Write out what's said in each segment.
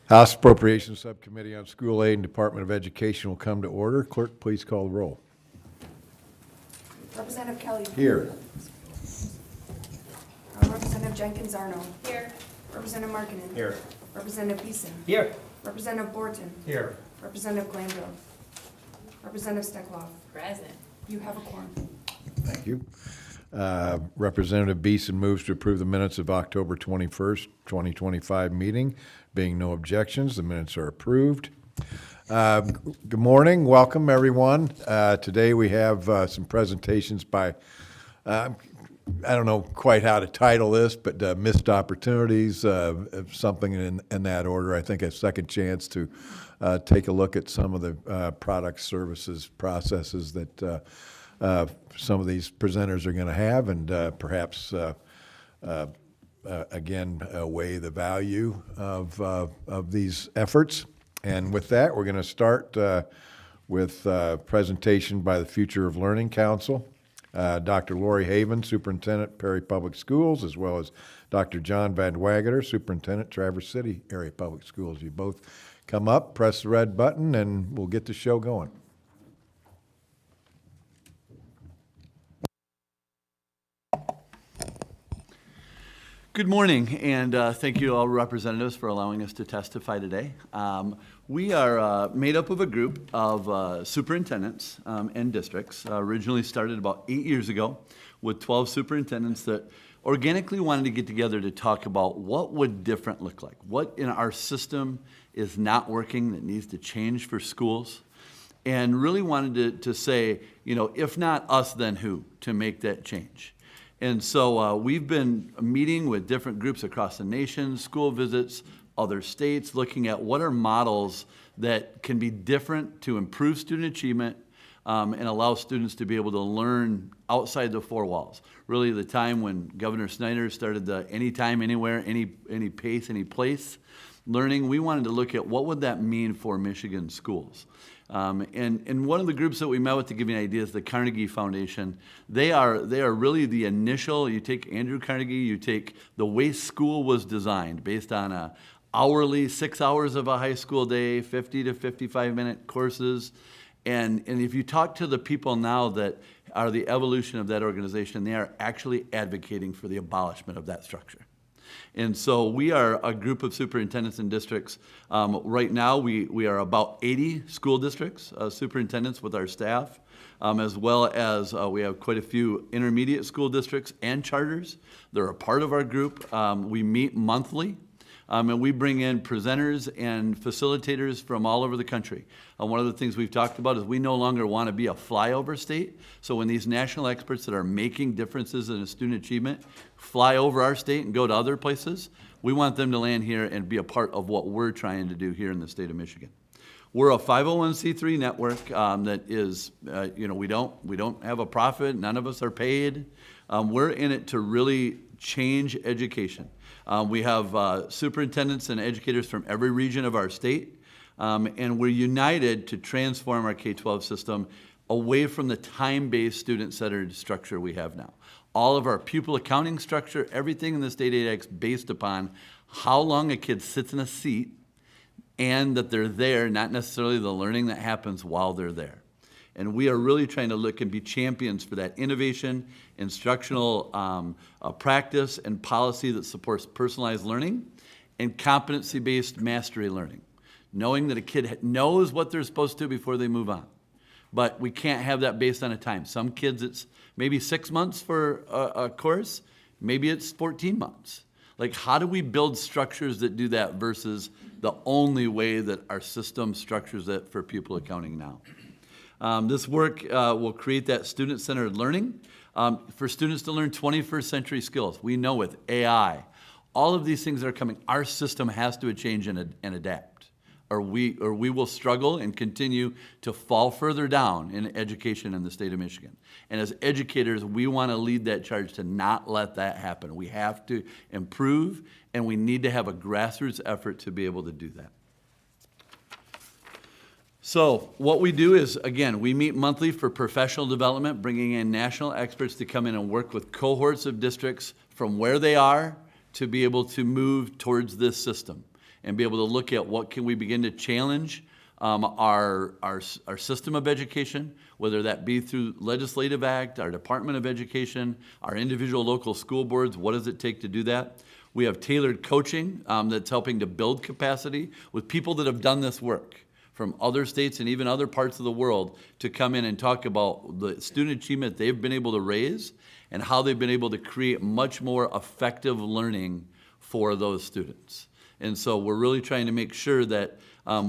House Appropriations Subcommittee on School Aid and Department of Education will come to order. Clerk, please call the roll. Representative Kelly. Here. Representative Jenkins-Arno. Here. Representative Markkinen. Here. Representative Beeson. Here. Representative Borton. Here. Representative Glanville. Representative Steckloff. Present. You have a quorum. Thank you. Representative Beeson moves to approve the minutes of October 21st, 2025 meeting. Being no objections, the minutes are approved. Good morning. Welcome, everyone. Today we have some presentations by, I don't know quite how to title this, but missed opportunities, something in that order. I think a second chance to take a look at some of the products, services, processes that some of these presenters are going to have, and perhaps again weigh the value of these efforts. And with that, we're going to start with a presentation by the Future of Learning Council. Dr. Lori Haven, Superintendent, Perry Public Schools, as well as Dr. John Van Wageter, Superintendent, Traverse City Area Public Schools. You both come up, press the red button, and we'll get the show going. Good morning, and thank you all representatives for allowing us to testify today. We are made up of a group of superintendents and districts, originally started about 8 years ago with 12 superintendents that organically wanted to get together to talk about what would different look like, what in our system is not working that needs to change for schools, and really wanted to say, you know, if not us, then who to make that change. And so we've been meeting with different groups across the nation, school visits, other states, looking at what are models that can be different to improve student achievement and allow students to be able to learn outside the four walls. Really the time when Governor Snyder started the anytime, anywhere, any pace, any place learning, we wanted to look at what would that mean for Michigan schools. And one of the groups that we met with, to give you an idea, is the Carnegie Foundation. They are really the initial. You take Andrew Carnegie, you take the way school was designed based on a hourly 6 hours of a high school day, 50 to 55-minute courses. And if you talk to the people now that are the evolution of that organization, they are actually advocating for the abolishment of that structure. And so we are a group of superintendents and districts. Right now, we are about 80 school districts, superintendents with our staff, as well as we have quite a few intermediate school districts and charters. They're a part of our group. We meet monthly. And we bring in presenters and facilitators from all over the country. One of the things we've talked about is we no longer want to be a flyover state. So when these national experts that are making differences in student achievement fly over our state and go to other places, we want them to land here and be a part of what we're trying to do here in the state of Michigan. We're a 501c3 network that is, we don't have a profit. None of us are paid. We're in it to really change education. We have superintendents and educators from every region of our state, and we're united to transform our K-12 system away from the time-based, student-centered structure we have now. All of our pupil accounting structure, everything in the state aid act's based upon how long a kid sits in a seat and that they're there, not necessarily the learning that happens while they're there. And we are really trying to look and be champions for that innovation, instructional practice, and policy that supports personalized learning and competency-based mastery learning. Knowing that a kid knows what they're supposed to before they move on. But we can't have that based on a time. Some kids, it's maybe 6 months for a course. Maybe it's 14 months. Like, how do we build structures that do that versus the only way that our system structures it for pupil accounting now? This work will create that student-centered learning for students to learn 21st century skills. We know with AI, all of these things that are coming, our system has to change and adapt, or we will struggle and continue to fall further down in education in the state of Michigan. And as educators, we want to lead that charge to not let that happen. We have to improve, and we need to have a grassroots effort to be able to do that. So what we do is, again, we meet monthly for professional development, bringing in national experts to come in and work with cohorts of districts from where they are to be able to move towards this system. and be able to look at what can we begin to challenge our system of education, whether that be through legislative act, our Department of Education, our individual local school boards. What does it take to do that? We have tailored coaching that's helping to build capacity with people that have done this work from other states and even other parts of the world to come in and talk about the student achievement they've been able to raise and how they've been able to create much more effective learning for those students. And so we're really trying to make sure that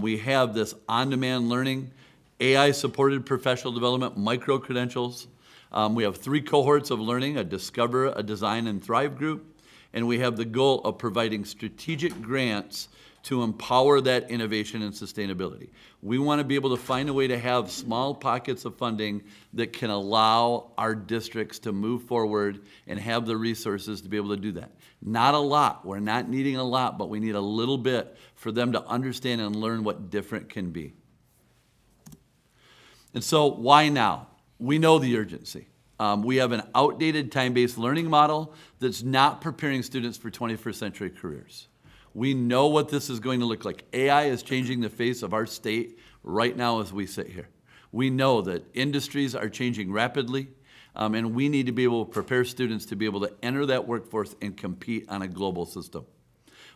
we have this on-demand learning, AI-supported professional development, micro-credentials. We have 3 cohorts of learning, a Discover, a Design, and Thrive group. And we have the goal of providing strategic grants to empower that innovation and sustainability. We want to be able to find a way to have small pockets of funding that can allow our districts to move forward and have the resources to be able to do that. Not a lot, we're not needing a lot, but we need a little bit for them to understand and learn what different can be. And so why now? We know the urgency. We have an outdated time-based learning model that's not preparing students for 21st century careers. We know what this is going to look like. AI is changing the face of our state right now as we sit here. We know that industries are changing rapidly, and we need to be able to prepare students to be able to enter that workforce and compete on a global system.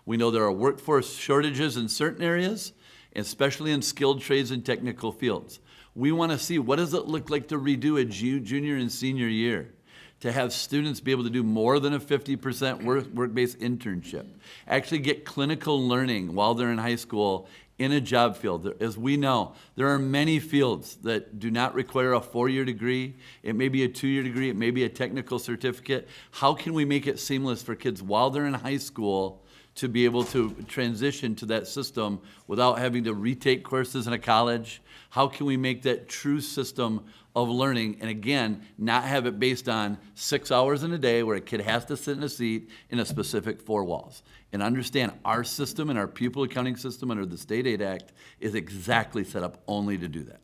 We know there are workforce shortages in certain areas, especially in skilled trades and technical fields. We want to see what does it look like to redo a junior and senior year, to have students be able to do more than a 50% work-based internship, actually get clinical learning while they're in high school in a job field. As we know, there are many fields that do not require a 4-year degree. It may be a 2-year degree. It may be a technical certificate. How can we make it seamless for kids while they're in high school to be able to transition to that system without having to retake courses in a college? How can we make that true system of learning, and again, not have it based on 6 hours in a day where a kid has to sit in a seat in a specific 4 walls? And understand our system and our pupil accounting system under the State Aid Act is exactly set up only to do that.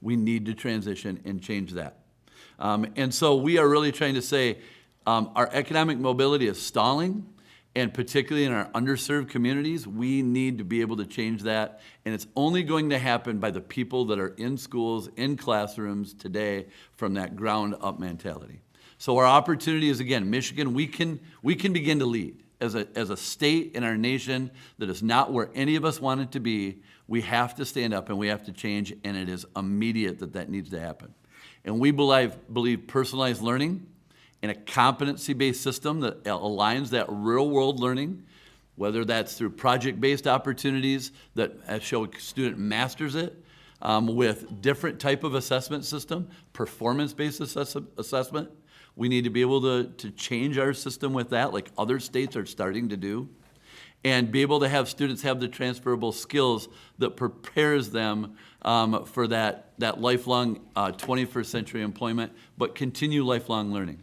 We need to transition and change that. And so we are really trying to say our economic mobility is stalling, and particularly in our underserved communities, we need to be able to change that. And it's only going to happen by the people that are in schools, in classrooms today from that ground up mentality. So our opportunity is, again, Michigan, we can begin to lead. As a state in our nation that is not where any of us want it to be, we have to stand up and we have to change, and it is immediate that needs to happen. And we believe personalized learning in a competency-based system that aligns that real-world learning, whether that's through project-based opportunities that show a student masters it, with different type of assessment system, performance-based assessment. We need to be able to change our system with that, like other states are starting to do, and be able to have students have the transferable skills that prepares them for that lifelong 21st century employment, but continue lifelong learning.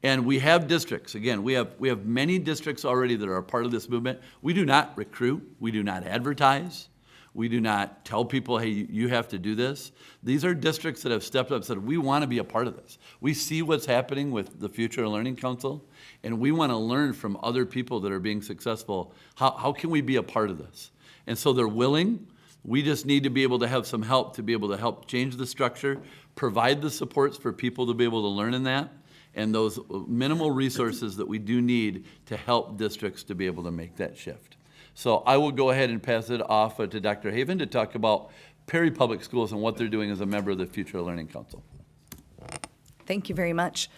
And we have districts. Again, we have many districts already that are a part of this movement. We do not recruit. We do not advertise. We do not tell people, hey, you have to do this. These are districts that have stepped up and said, we want to be a part of this. We see what's happening with the Future Learning Council, and we want to learn from other people that are being successful. How can we be a part of this? And so they're willing. We just need to be able to have some help to be able to help change the structure, provide the supports for people to be able to learn in that, and those minimal resources that we do need to help districts to be able to make that shift. So I will go ahead and pass it off to Dr. Haven to talk about Perry Public Schools and what they're doing as a member of the Future Learning Council. Thank you very much.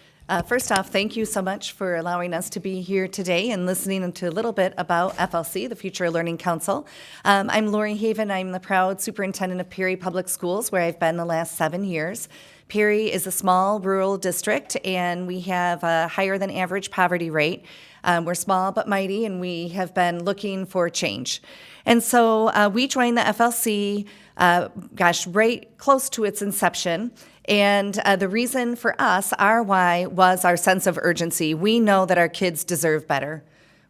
First off, thank you so much for allowing us to be here today and listening to a little bit about FLC, the Future Learning Council. I'm Lori Haven. I'm the proud superintendent of Perry Public Schools, where I've been the last 7 years. Perry is a small rural district, and we have a higher than average poverty rate. We're small but mighty, and we have been looking for change. And so we joined the FLC, right close to its inception. And the reason for us, our why, was our sense of urgency. We know that our kids deserve better.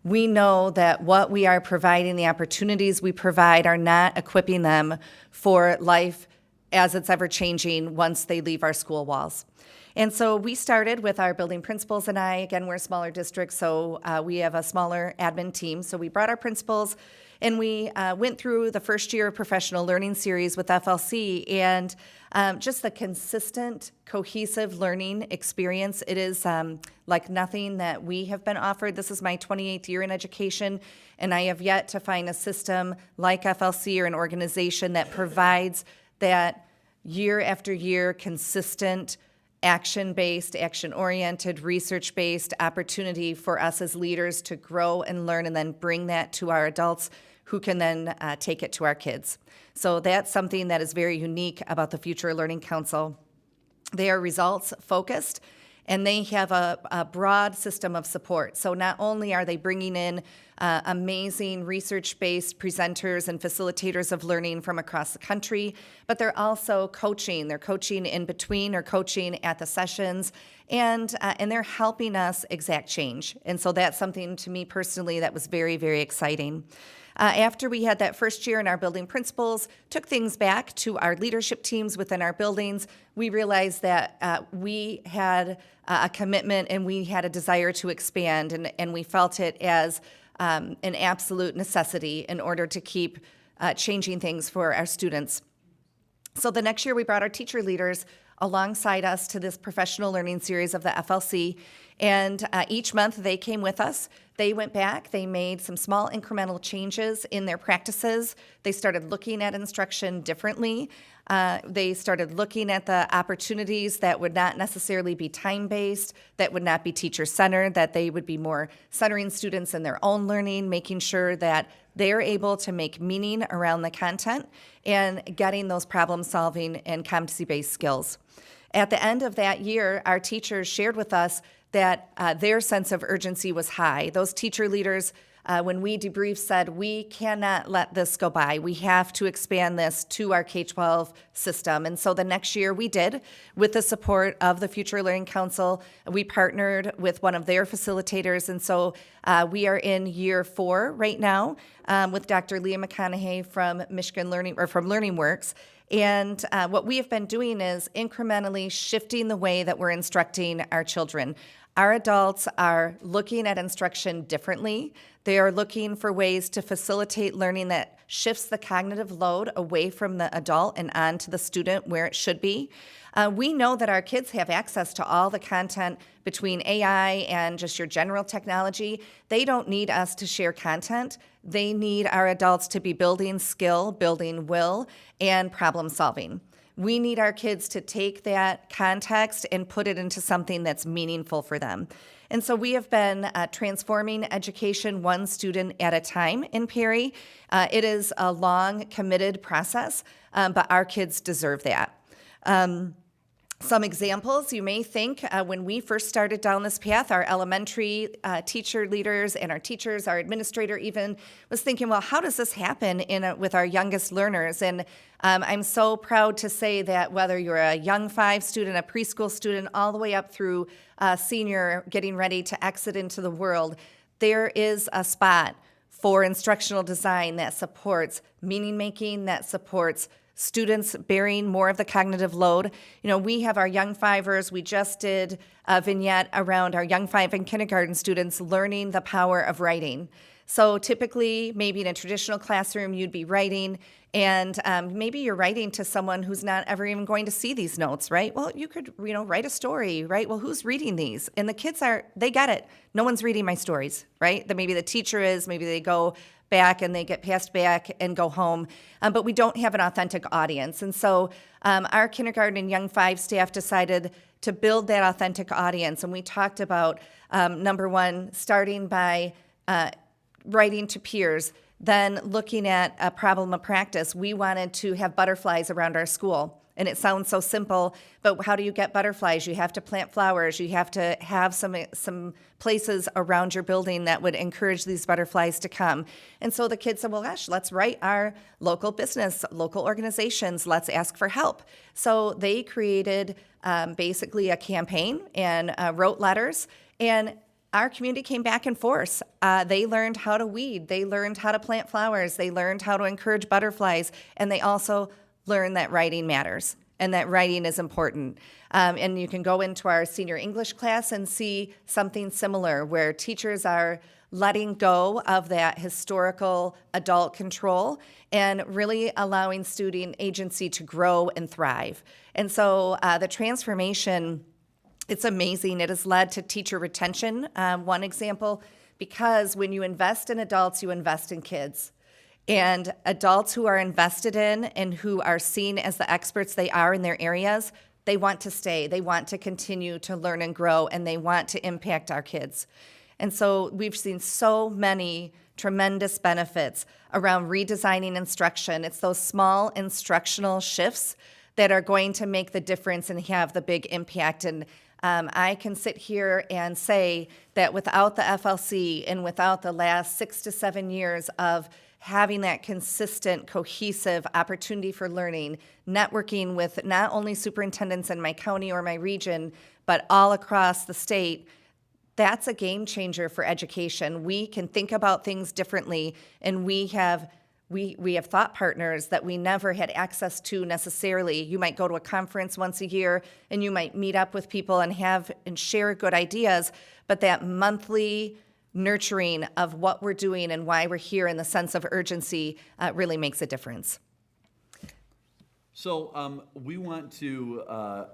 We know that what we are providing, the opportunities we provide, are not equipping them for life as it's ever changing once they leave our school walls. And so we started with our building principals and I. Again, we're a smaller district, so we have a smaller admin team. So we brought our principals And we went through the first year of professional learning series with FLC, and just the consistent, cohesive learning experience. It is like nothing that we have been offered. This is my 28th year in education, and I have yet to find a system like FLC or an organization that provides that year after year consistent, action-based, action-oriented, research-based opportunity for us as leaders to grow and learn and then bring that to our adults who can then take it to our kids. So that's something that is very unique about the Future Learning Council. They are results-focused, and they have a broad system of support. So not only are they bringing in amazing research-based presenters and facilitators of learning from across the country, but they're also coaching. They're coaching in between or coaching at the sessions, and they're helping us exact change. And so that's something to me personally that was very, very exciting. After we had that first year in our building principles, took things back to our leadership teams within our buildings, we realized that we had a commitment and we had a desire to expand, and we felt it as an absolute necessity in order to keep changing things for our students. So the next year we brought our teacher leaders alongside us to this professional learning series of the FLC, and each month they came with us. They went back, they made some small incremental changes in their practices. They started looking at instruction differently. They started looking at the opportunities that would not necessarily be time-based, that would not be teacher-centered, that they would be more centering students in their own learning, making sure that they're able to make meaning around the content and getting those problem-solving and competency-based skills. At the end of that year, our teachers shared with us that their sense of urgency was high. Those teacher leaders, when we debriefed, said, we cannot let this go by. We have to expand this to our K-12 system. And so the next year we did, with the support of the Future Learning Council. We partnered with one of their facilitators. And so we are in year 4 right now with Dr. Leah McConaughey from Michigan Learning, or from LearningWorks. And what we have been doing is incrementally shifting the way that we're instructing our children. Our adults are looking at instruction differently. They are looking for ways to facilitate learning that shifts the cognitive load away from the adult and onto the student where it should be. We know that our kids have access to all the content between AI and just your general technology. They don't need us to share content. They need our adults to be building skill, building will, and problem solving. We need our kids to take that context and put it into something that's meaningful for them. And so we have been transforming education one student at a time in Perry. It is a long, committed process, but our kids deserve that. Some examples, you may think when we first started down this path, our elementary teacher leaders and our teachers, our administrator even, was thinking, well, how does this happen with our youngest learners? And I'm so proud to say that whether you're a young 5 student, a preschool student, all the way up through senior getting ready to exit into the world, there is a spot for instructional design that supports meaning making, that supports students bearing more of the cognitive load. You know, we have our young 5ers. We just did a vignette around our young 5 and kindergarten students learning the power of writing. So typically, maybe in a traditional classroom, you'd be writing, and maybe you're writing to someone who's not ever even going to see these notes, right? Well, you could, write a story, right? Well, who's reading these? And the kids they get it. No one's reading my stories, right? Maybe the teacher is, maybe they go back and they get passed back and go home, but we don't have an authentic audience. And so our kindergarten and young 5 staff decided to build that authentic audience, and we talked about, number one, starting by writing to peers, then looking at a problem of practice. We wanted to have butterflies around our school. And it sounds so simple, but how do you get butterflies? You have to plant flowers. You have to have some places around your building that would encourage these butterflies to come. And so the kids said, well, gosh, let's write our local business, local organizations. Let's ask for help. So they created basically a campaign and wrote letters, and our community came back and forth. They learned how to weed. They learned how to plant flowers. They learned how to encourage butterflies. And they also learned that writing matters and that writing is important. And you can go into our senior English class and see something similar where teachers are letting go of that historical adult control and really allowing student agency to grow and thrive. And so the transformation, it's amazing. It has led to teacher retention, one example, because when you invest in adults, you invest in kids. And adults who are invested in and who are seen as the experts they are in their areas, they want to stay, they want to continue to learn and grow, and they want to impact our kids. And so we've seen so many tremendous benefits around redesigning instruction. It's those small instructional shifts that are going to make the difference and have the big impact. And I can sit here and say that without the FLC and without the last 6 to 7 years of having that consistent, cohesive opportunity for learning, networking with not only superintendents in my county or my region, but all across the state, that's a game changer for education. We can think about things differently, and we have thought partners that we never had access to necessarily. You might go to a conference once a year, and you might meet up with people and share good ideas, but that monthly nurturing of what we're doing and why we're here and the sense of urgency really makes a difference. So we want to,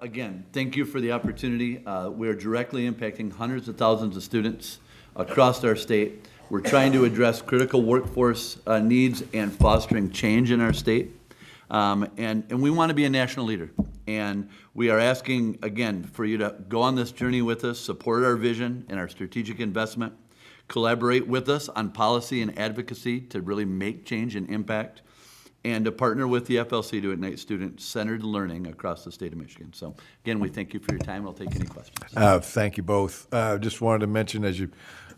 again, thank you for the opportunity. We're directly impacting hundreds of thousands of students across our state. We're trying to address critical workforce needs and fostering change in our state. And we want to be a national leader. And we are asking, again, for you to go on this journey with us, support our vision and our strategic investment, collaborate with us on policy and advocacy to really make change and impact, and to partner with the FLC to ignite student-centered learning across the state of Michigan. So again, we thank you for your time. I'll take any questions. Thank you both. Just wanted to mention as you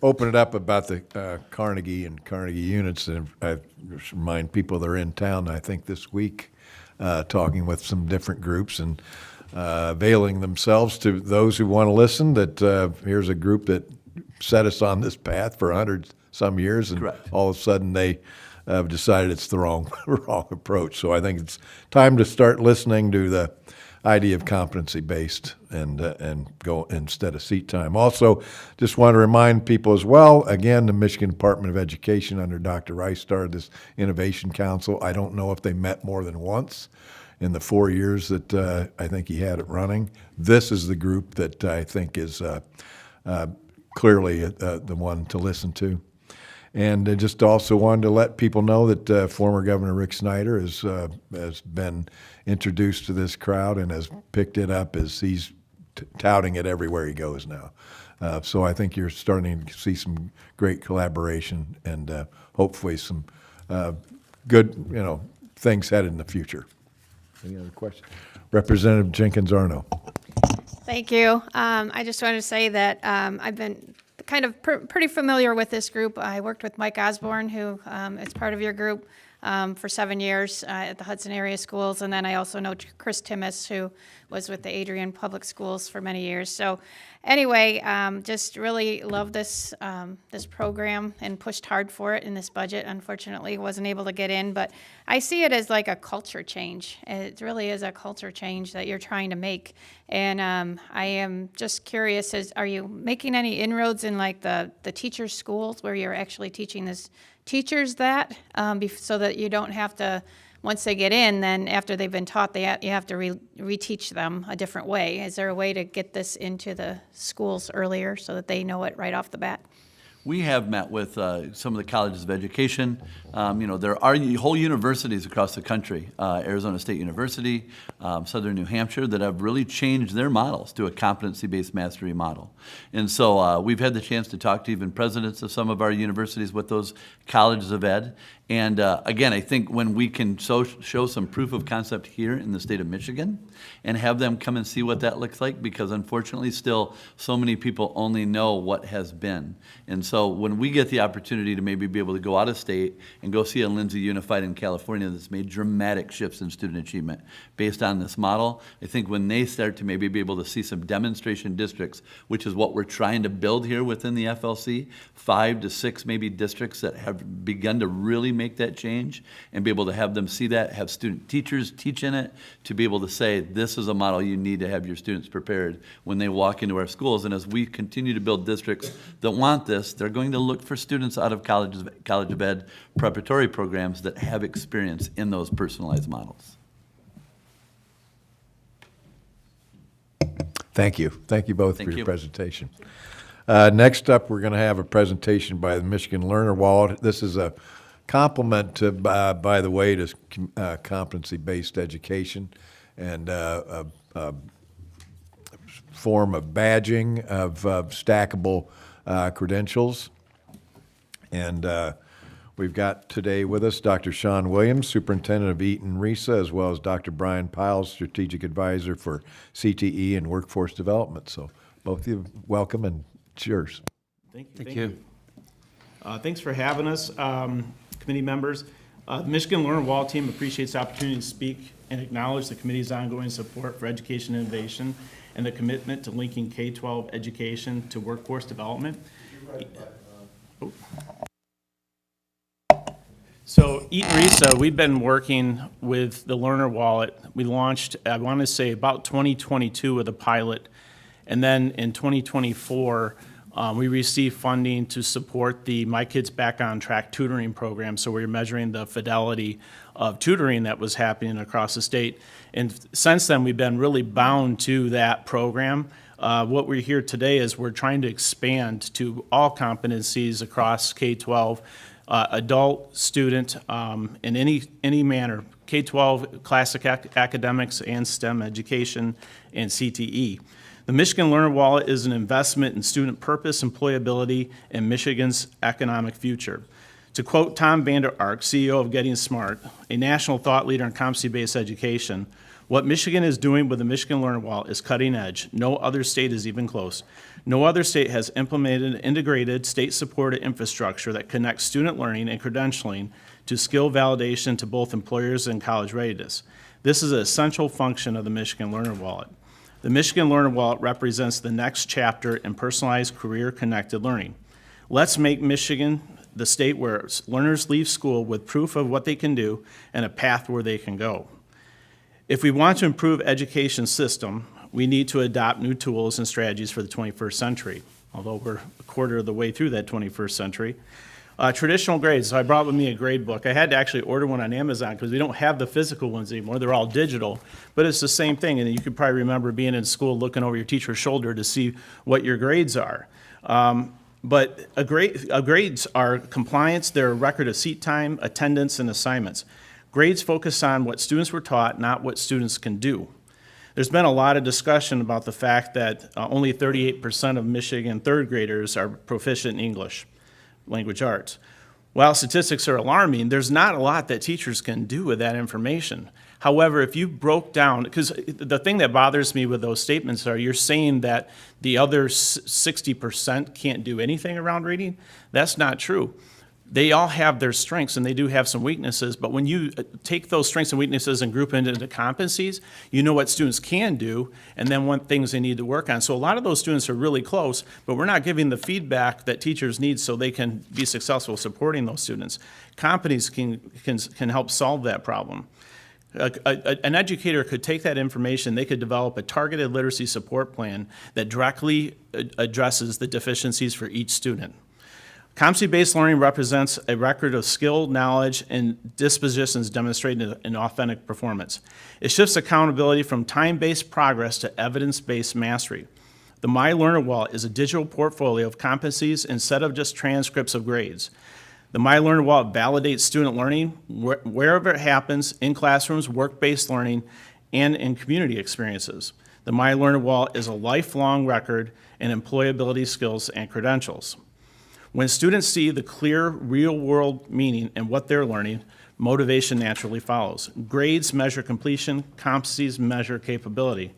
open it up about the Carnegie and Carnegie units, and I just remind people that are in town, I think this week, talking with some different groups and availing themselves to those who want to listen, that here's a group that set us on this path for 100-some years, and Correct. all of a sudden they have decided it's the wrong approach. So I think it's time to start listening to the idea of competency-based and go instead of seat time. Also, just want to remind people as well, again, the Michigan Department of Education under Dr. Rice started this Innovation Council. I don't know if they met more than once in the 4 years that I think he had it running. This is the group that I think is clearly the one to listen to. And I just also wanted to let people know that former Governor Rick Snyder has been introduced to this crowd and has picked it up as he's touting it everywhere he goes now. So I think you're starting to see some great collaboration and hopefully some good things headed in the future. Any other questions? Representative Jenkins-Arno. Thank you. I just wanted to say that I've been kind of pretty familiar with this group. I worked with Mike Osborne, who is part of your group, for 7 years at the Hudson area schools. And then I also know Chris Timmis, who was with the Adrian Public Schools for many years. So anyway, just really love this this program and pushed hard for it in this budget. Unfortunately, wasn't able to get in, but I see it as like a culture change. It really is a culture change that you're trying to make. And I am just curious, are you making any inroads in like the teachers' schools where you're actually teaching this teachers that so that you don't have to, once they get in, then after they've been taught, you have to reteach them a different way? Is there a way to get this into the schools earlier so that they know it right off the bat? We have met with some of the colleges of education. There are whole universities across the country, Arizona State University, Southern New Hampshire, that have really changed their models to a competency-based mastery model. And so we've had the chance to talk to even presidents of some of our universities with those colleges of ed. And again, I think when we can show some proof of concept here in the state of Michigan and have them come and see what that looks like, because unfortunately still so many people only know what has been. And so when we get the opportunity to maybe be able to go out of state and go see a Lindsay Unified in California that's made dramatic shifts in student achievement based on this model, I think when they start to maybe be able to see some demonstration districts, which is what we're trying to build here within the FLC, 5 to 6 maybe districts that have begun to really make that change and be able to have them see that, have student teachers teach in it, to be able to say, this is a model you need to have your students prepared when they walk into our schools. And as we continue to build districts that want this, they're going to look for students out of college of ed preparatory programs that have experience in those personalized models. Thank you. Thank you both for Thank your you. presentation. Next up, we're going to have a presentation by the Michigan Learner Wallet. This is a complement to, by the way, to competency-based education and a form of badging of stackable credentials. And we've got today with us Dr. Sean Williams, Superintendent of Eaton RESA, as well as Dr. Brian Piles, Strategic Advisor for CTE and Workforce Development. So both of you, welcome, and it's yours. Thank you. Thanks for having us, committee members. The Michigan Learner Wall team appreciates the opportunity to speak and acknowledge the committee's ongoing support for education innovation and the commitment to linking K-12 education to workforce development. So Eaton RESA, we've been working with the Learner Wallet. We launched, I want to say, about 2022 with a pilot. And then in 2024, we received funding to support the My Kids Back on Track tutoring program. So we were measuring the fidelity of tutoring that was happening across the state. And since then, we've been really bound to that program. What we're here today is we're trying to expand to all competencies across K-12, adult, student, in any manner, K-12, classic academics, and STEM education, and CTE. The Michigan Learner Wallet is an investment in student purpose, employability, and Michigan's economic future. To quote Tom Vander Ark, CEO of Getting Smart, a national thought leader in competency-based education, what Michigan is doing with the Michigan Learner Wallet is cutting edge. No other state is even close. No other state has implemented an integrated, state-supported infrastructure that connects student learning and credentialing to skill validation to both employers and college readiness. This is an essential function of the Michigan Learner Wallet. The Michigan Learner Wallet represents the next chapter in personalized career-connected learning. Let's make Michigan the state where learners leave school with proof of what they can do and a path where they can go. If we want to improve education system, we need to adopt new tools and strategies for the 21st century, although we're a quarter of the way through that 21st century. Traditional grades, so I brought with me a grade book. I had to actually order one on Amazon because we don't have the physical ones anymore. They're all digital, but it's the same thing. And you could probably remember being in school looking over your teacher's shoulder to see what your grades are. But grades are compliance. They're a record of seat time, attendance, and assignments. Grades focus on what students were taught, not what students can do. There's been a lot of discussion about the fact that only 38% of Michigan third graders are proficient in English language arts. While statistics are alarming, there's not a lot that teachers can do with that information. However, if you broke down, because the thing that bothers me with those statements are you're saying that the other 60% can't do anything around reading. That's not true. They all have their strengths and they do have some weaknesses, but when you take those strengths and weaknesses and group into competencies, you know what students can do and then what things they need to work on. So a lot of those students are really close, but we're not giving the feedback that teachers need so they can be successful supporting those students. Competencies can help solve that problem. An educator could take that information, they could develop a targeted literacy support plan that directly addresses the deficiencies for each student. Competency-based learning represents a record of skill, knowledge, and dispositions demonstrated in authentic performance. It shifts accountability from time-based progress to evidence-based mastery. The My Learner Wallet is a digital portfolio of competencies instead of just transcripts of grades. The My Learner Wallet validates student learning wherever it happens, in classrooms, work-based learning, and in community experiences. The My Learner Wallet is a lifelong record in employability skills and credentials. When students see the clear, real-world meaning in what they're learning, motivation naturally follows. Grades measure completion, competencies measure capability.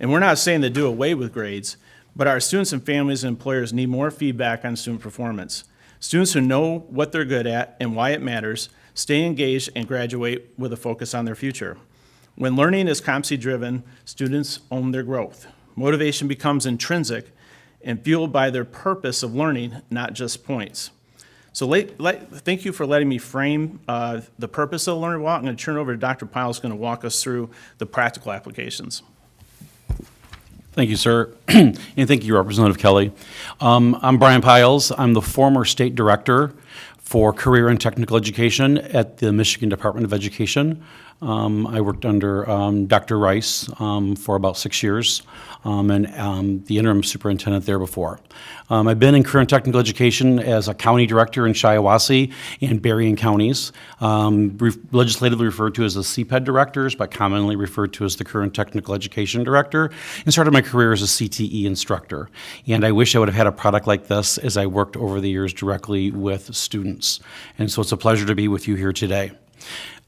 And we're not saying to do away with grades, but our students and families and employers need more feedback on student performance. Students who know what they're good at and why it matters stay engaged and graduate with a focus on their future. When learning is competency-driven, students own their growth. Motivation becomes intrinsic and fueled by their purpose of learning, not just points. So thank you for letting me frame the purpose of the Learner Wallet. I'm going to turn it over to Dr. Pyle, who's going to walk us through the practical applications. Thank you, sir. And thank you, Representative Kelly. I'm Brian Piles. I'm the former state director for career and technical education at the Michigan Department of Education. I worked under Dr. Rice for about 6 years and the interim superintendent there before. I've been in career and technical education as a county director in Shiawassee and Berrien counties, legislatively referred to as the CPED directors, but commonly referred to as the career and technical education director, and started my career as a CTE instructor. And I wish I would have had a product like this as I worked over the years directly with students. And so it's a pleasure to be with you here today.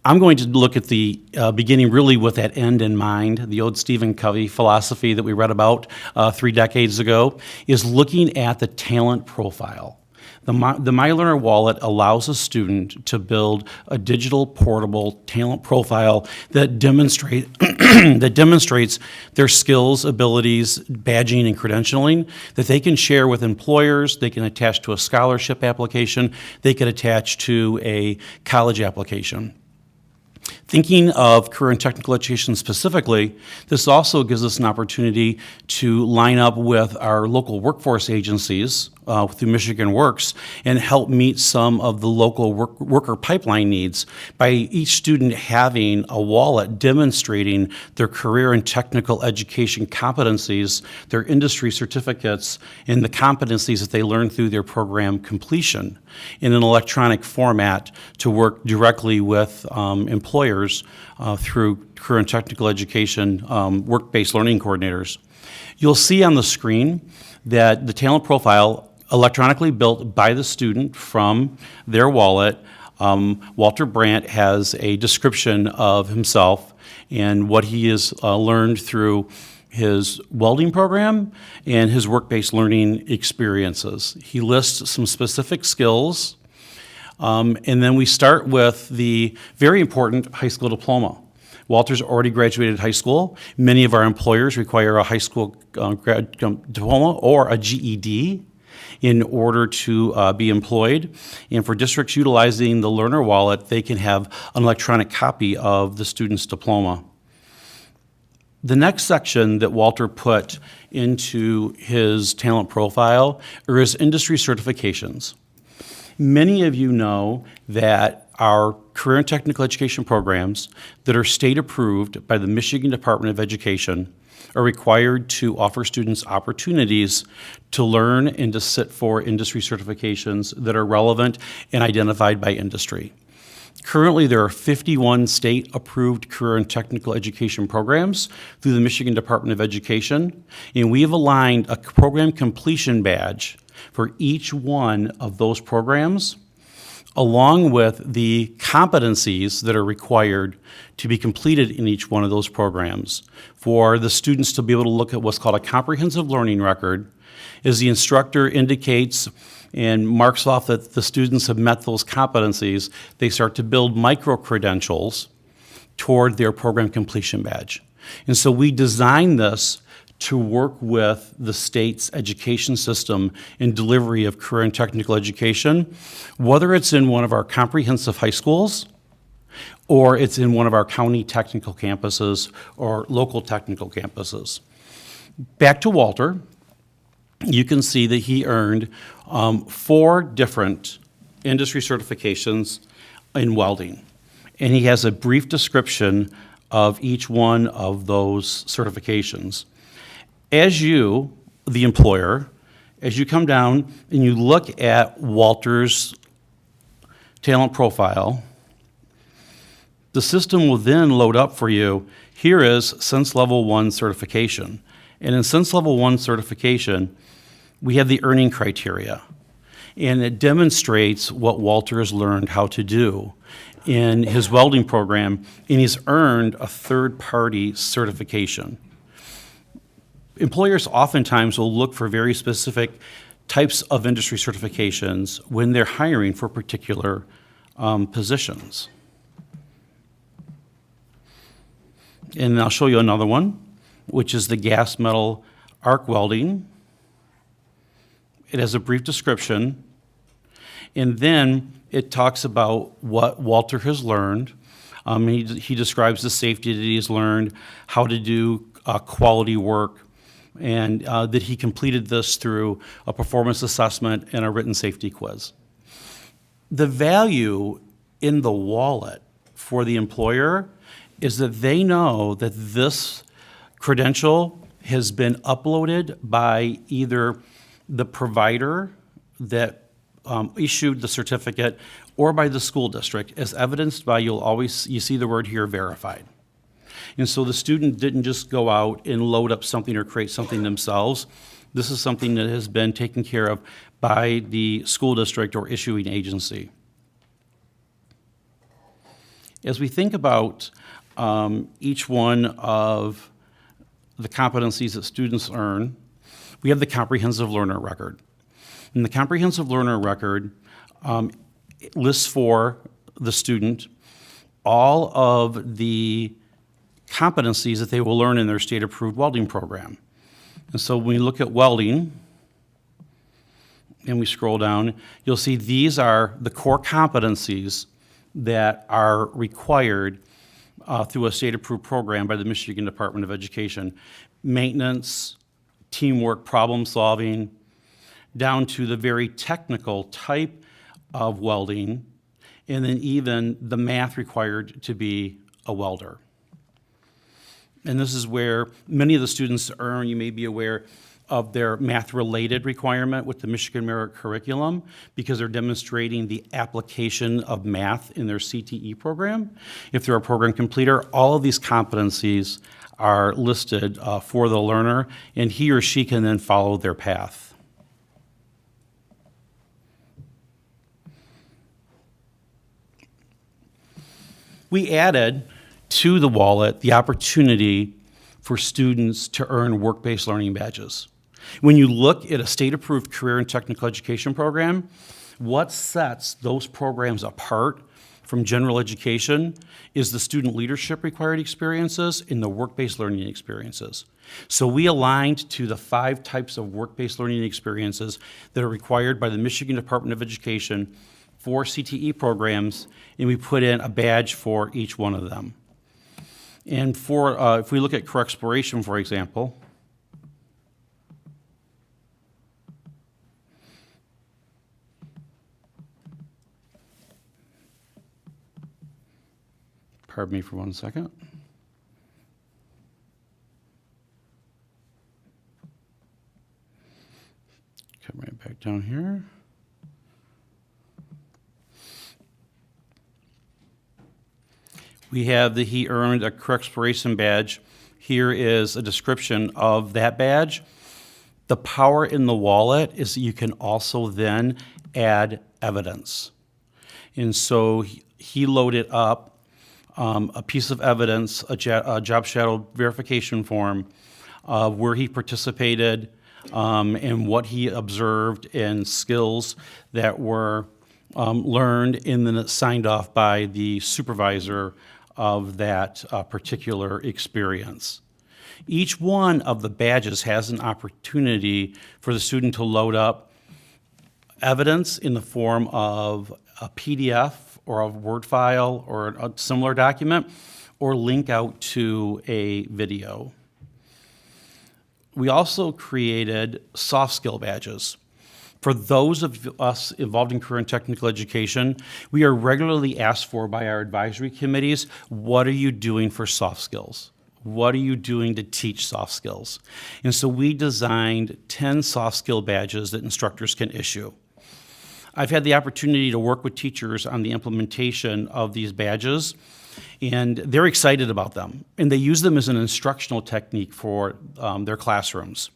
I'm going to look at the beginning really with that end in mind. The old Stephen Covey philosophy that we read about 3 decades ago is looking at the talent profile. The My Learner Wallet allows a student to build a digital portable talent profile that demonstrates their skills, abilities, badging, and credentialing that they can share with employers. They can attach to a scholarship application. They can attach to a college application. Thinking of career and technical education specifically, this also gives us an opportunity to line up with our local workforce agencies through Michigan Works and help meet some of the local worker pipeline needs by each student having a wallet demonstrating their career and technical education competencies, their industry certificates, and the competencies that they learn through their program completion in an electronic format to work directly with employers through career and technical education work-based learning coordinators. You'll see on the screen that the talent profile electronically built by the student from their wallet. Walter Brandt has a description of himself and what he has learned through his welding program and his work-based learning experiences. He lists some specific skills, and then we start with the very important high school diploma. Walter's already graduated high school. Many of our employers require a high school diploma or a GED in order to be employed. And for districts utilizing the Learner Wallet, they can have an electronic copy of the student's diploma. The next section that Walter put into his talent profile are his industry certifications. Many of you know that our career and technical education programs that are state approved by the Michigan Department of Education are required to offer students opportunities to learn and to sit for industry certifications that are relevant and identified by industry. Currently, there are 51 state-approved career and technical education programs through the Michigan Department of Education, and we have aligned a program completion badge for each one of those programs, along with the competencies that are required to be completed in each one of those programs for the students to be able to look at what's called a comprehensive learning record. As the instructor indicates and marks off that the students have met those competencies, they start to build micro-credentials toward their program completion badge. And so we designed this to work with the state's education system in delivery of career and technical education, whether it's in one of our comprehensive high schools or it's in one of our county technical campuses or local technical campuses. Back to Walter, you can see that he earned 4 different industry certifications in welding. And he has a brief description of each one of those certifications. As you, the employer, as you come down and you look at Walter's talent profile, the system will then load up for you, here is Sense Level 1 certification. And in Sense Level 1 certification, we have the earning criteria. And it demonstrates what Walter has learned how to do in his welding program, and he's earned a third-party certification. Employers oftentimes will look for very specific types of industry certifications when they're hiring for particular positions. And I'll show you another one, which is the gas metal arc welding. It has a brief description, And then it talks about what Walter has learned. He describes the safety that he's learned, how to do quality work, and that he completed this through a performance assessment and a written safety quiz. The value in the wallet for the employer is that they know that this credential has been uploaded by either the provider that issued the certificate or by the school district, as evidenced by, you see the word here, verified. And so the student didn't just go out and load up something or create something themselves. This is something that has been taken care of by the school district or issuing agency. As we think about each one of the competencies that students earn, we have the comprehensive learner record. And the comprehensive learner record lists for the student all of the competencies that they will learn in their state-approved welding program. And so when we look at welding, and we scroll down, you'll see these are the core competencies that are required through a state-approved program by the Michigan Department of Education. Maintenance, teamwork, problem solving, down to the very technical type of welding, and then even the math required to be a welder. And this is where many of the students earn, you may be aware of their math-related requirement with the Michigan Merit Curriculum, because they're demonstrating the application of math in their CTE program. If they're a program completer, all of these competencies are listed for the learner, and he or she can then follow their path. We added to the wallet the opportunity for students to earn work-based learning badges. When you look at a state-approved career and technical education program, what sets those programs apart from general education is the student leadership required experiences and the work-based learning experiences. So we aligned to the 5 types of work-based learning experiences that are required by the Michigan Department of Education for CTE programs, and we put in a badge for each one of them. And for, if we look at career exploration, for example, pardon me for 1 second. Come right back down here. We have that he earned a career exploration badge. Here is a description of that badge. The power in the wallet is that you can also then add evidence. And so he loaded up a piece of evidence, a job shadow verification form, where he participated and what he observed and skills that were learned and then signed off by the supervisor of that particular experience. Each one of the badges has an opportunity for the student to load up evidence in the form of a PDF or a Word file or a similar document, or link out to a video. We also created soft skill badges. For those of us involved in career and technical education, we are regularly asked for by our advisory committees, what are you doing for soft skills? What are you doing to teach soft skills? And so we designed 10 soft skill badges that instructors can issue. I've had the opportunity to work with teachers on the implementation of these badges, and they're excited about them. And they use them as an instructional technique for their classrooms.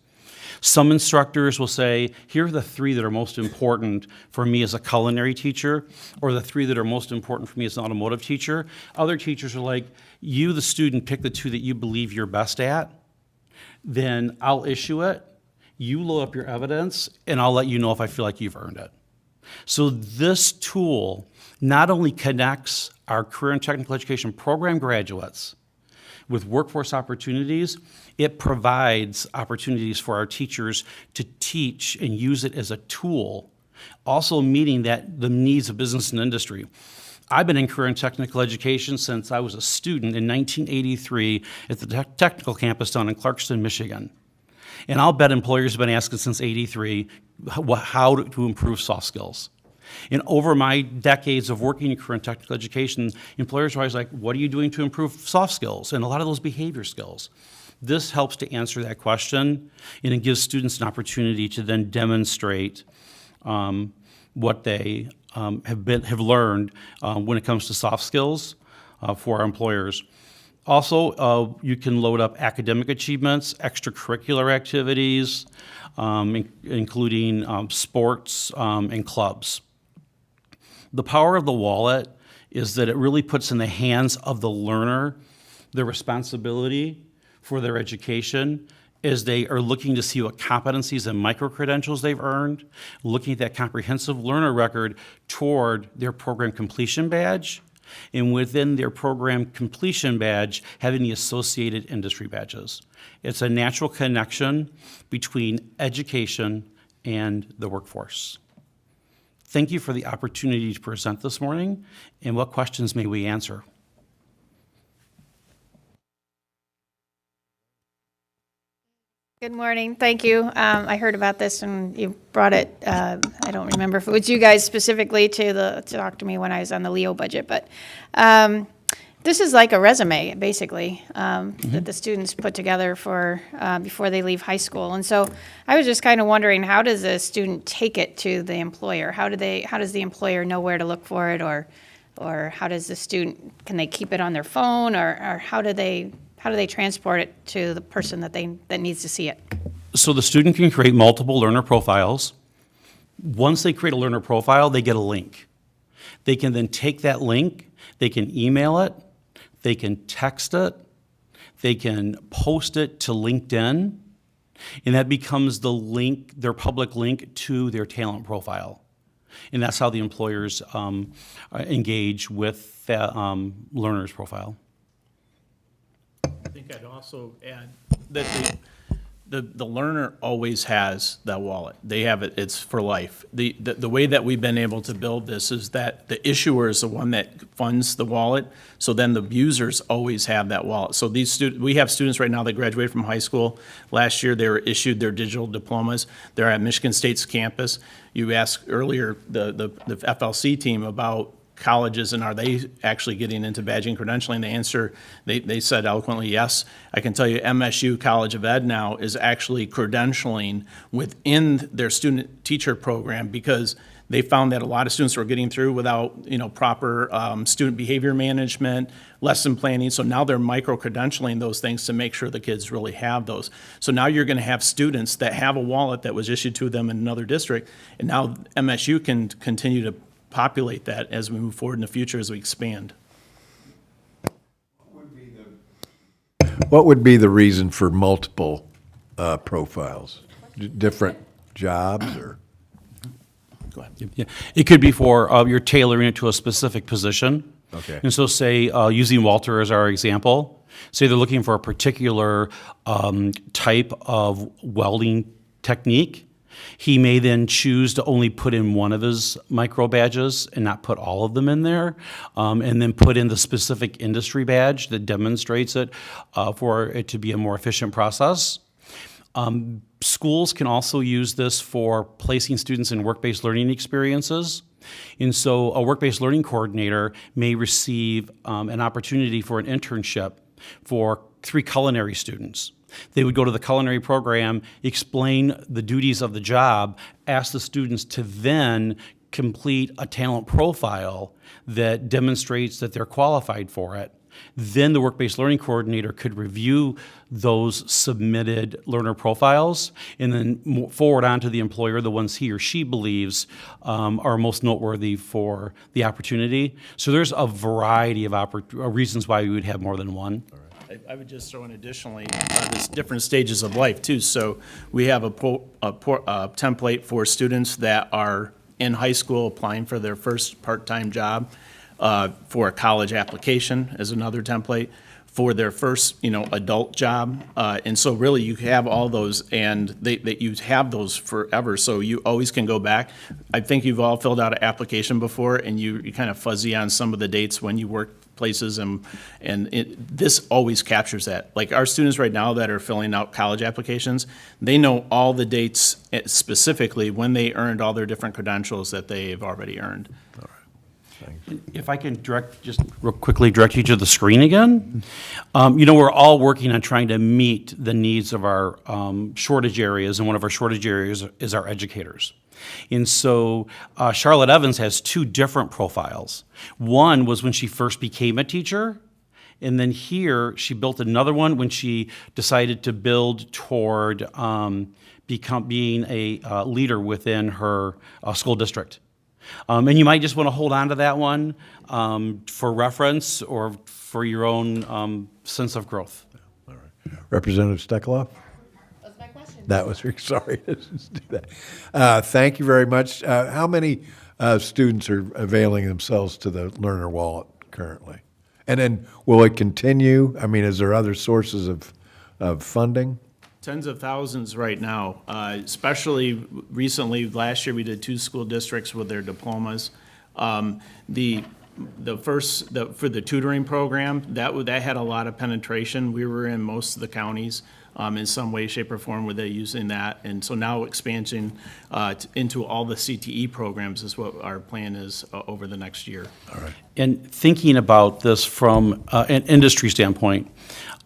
Some instructors will say, here are the 3 that are most important for me as a culinary teacher, or the 3 that are most important for me as an automotive teacher. Other teachers are like, you, the student, pick the 2 that you believe you're best at, then I'll issue it, you load up your evidence, and I'll let you know if I feel like you've earned it. So this tool not only connects our career and technical education program graduates with workforce opportunities, it provides opportunities for our teachers to teach and use it as a tool also meeting the needs of business and industry. I've been in career and technical education since I was a student in 1983 at the technical campus down in Clarkston, Michigan. And I'll bet employers have been asking since '83 how to improve soft skills. And over my decades of working in career and technical education, employers are always like, what are you doing to improve soft skills and a lot of those behavior skills? This helps to answer that question, and it gives students an opportunity to then demonstrate what they have learned when it comes to soft skills for our employers. Also, you can load up academic achievements, extracurricular activities, including sports and clubs. The power of the wallet is that it really puts in the hands of the learner the responsibility for their education as they are looking to see what competencies and micro-credentials they've earned, looking at that comprehensive learner record toward their program completion badge, and within their program completion badge, having the associated industry badges. It's a natural connection between education and the workforce. Thank you for the opportunity to present this morning, and what questions may we answer? Good morning. Thank you. I heard about this and you brought it, I don't remember if it was you guys specifically to talk to me when I was on the Leo budget, but this is like a resume, basically, that the students put together for before they leave high school. And so I was just kind of wondering, how does a student take it to the employer? How does the employer know where to look for it, or how does the student, can they keep it on their phone, or how do they transport it to the person that needs to see it? So the student can create multiple learner profiles. Once they create a learner profile, they get a link. They can then take that link, they can email it, they can text it, they can post it to LinkedIn, and that becomes the link, their public link to their talent profile. And that's how the employers engage with that learner's profile. I think I'd also add that the learner always has that wallet. They have it, it's for life. The way that we've been able to build this is that the issuer is the one that funds the wallet, so then the users always have that wallet. So we have students right now that graduated from high school. Last year, they were issued their digital diplomas. They're at Michigan State's campus. You asked earlier the FLC team about colleges and are they actually getting into badging credentialing? The answer, they said eloquently, yes. I can tell you MSU College of Ed now is actually credentialing within their student teacher program because they found that a lot of students were getting through without proper student behavior management, lesson planning. So now they're micro-credentialing those things to make sure the kids really have those. So now you're going to have students that have a wallet that was issued to them in another district, and now MSU can continue to populate that as we move forward in the future as we expand. What would be the reason for multiple profiles? Different jobs or? Go ahead. Yeah. It could be for you're tailoring it to a specific position. Okay. And so say, using Walter as our example, say they're looking for a particular type of welding technique. He may then choose to only put in one of his micro badges and not put all of them in there, and then put in the specific industry badge that demonstrates it for it to be a more efficient process. Schools can also use this for placing students in work-based learning experiences. And so a work-based learning coordinator may receive an opportunity for an internship for 3 culinary students. They would go to the culinary program, explain the duties of the job, ask the students to then complete a talent profile that demonstrates that they're qualified for it. Then the work-based learning coordinator could review those submitted learner profiles and then forward on to the employer the ones he or she believes are most noteworthy for the opportunity. So there's a variety of reasons why we would have more than one. I would just throw in additionally, there's different stages of life too. So we have a template for students that are in high school applying for their first part-time job, for a college application as another template. for their first, adult job. And so really you have all those and that you have those forever. So you always can go back. I think you've all filled out an application before and you kind of fuzzy on some of the dates when you work places and this always captures that. Like our students right now that are filling out college applications, they know all the dates specifically when they earned all their different credentials that they've already earned. If I can just real quickly direct you to the screen again. We're all working on trying to meet the needs of our shortage areas, and one of our shortage areas is our educators. And so Charlotte Evans has two different profiles. One was when she first became a teacher, and then here she built another one when she decided to build toward being a leader within her school district. And you might just want to hold on to that one for reference or for your own sense of growth. All right. Representative Stekeloff? That's my question. That was, sorry, let's do that. Thank you very much. How many students are availing themselves to the Learner Wallet currently? And then will it continue? I mean, is there other sources of funding? Tens of thousands right now, especially recently. Last year, we did 2 school districts with their diplomas. For the tutoring program, that had a lot of penetration. We were in most of the counties in some way, shape, or form where they're using that. And so now expansion into all the CTE programs is what our plan is over the next year. All right. And thinking about this from an industry standpoint,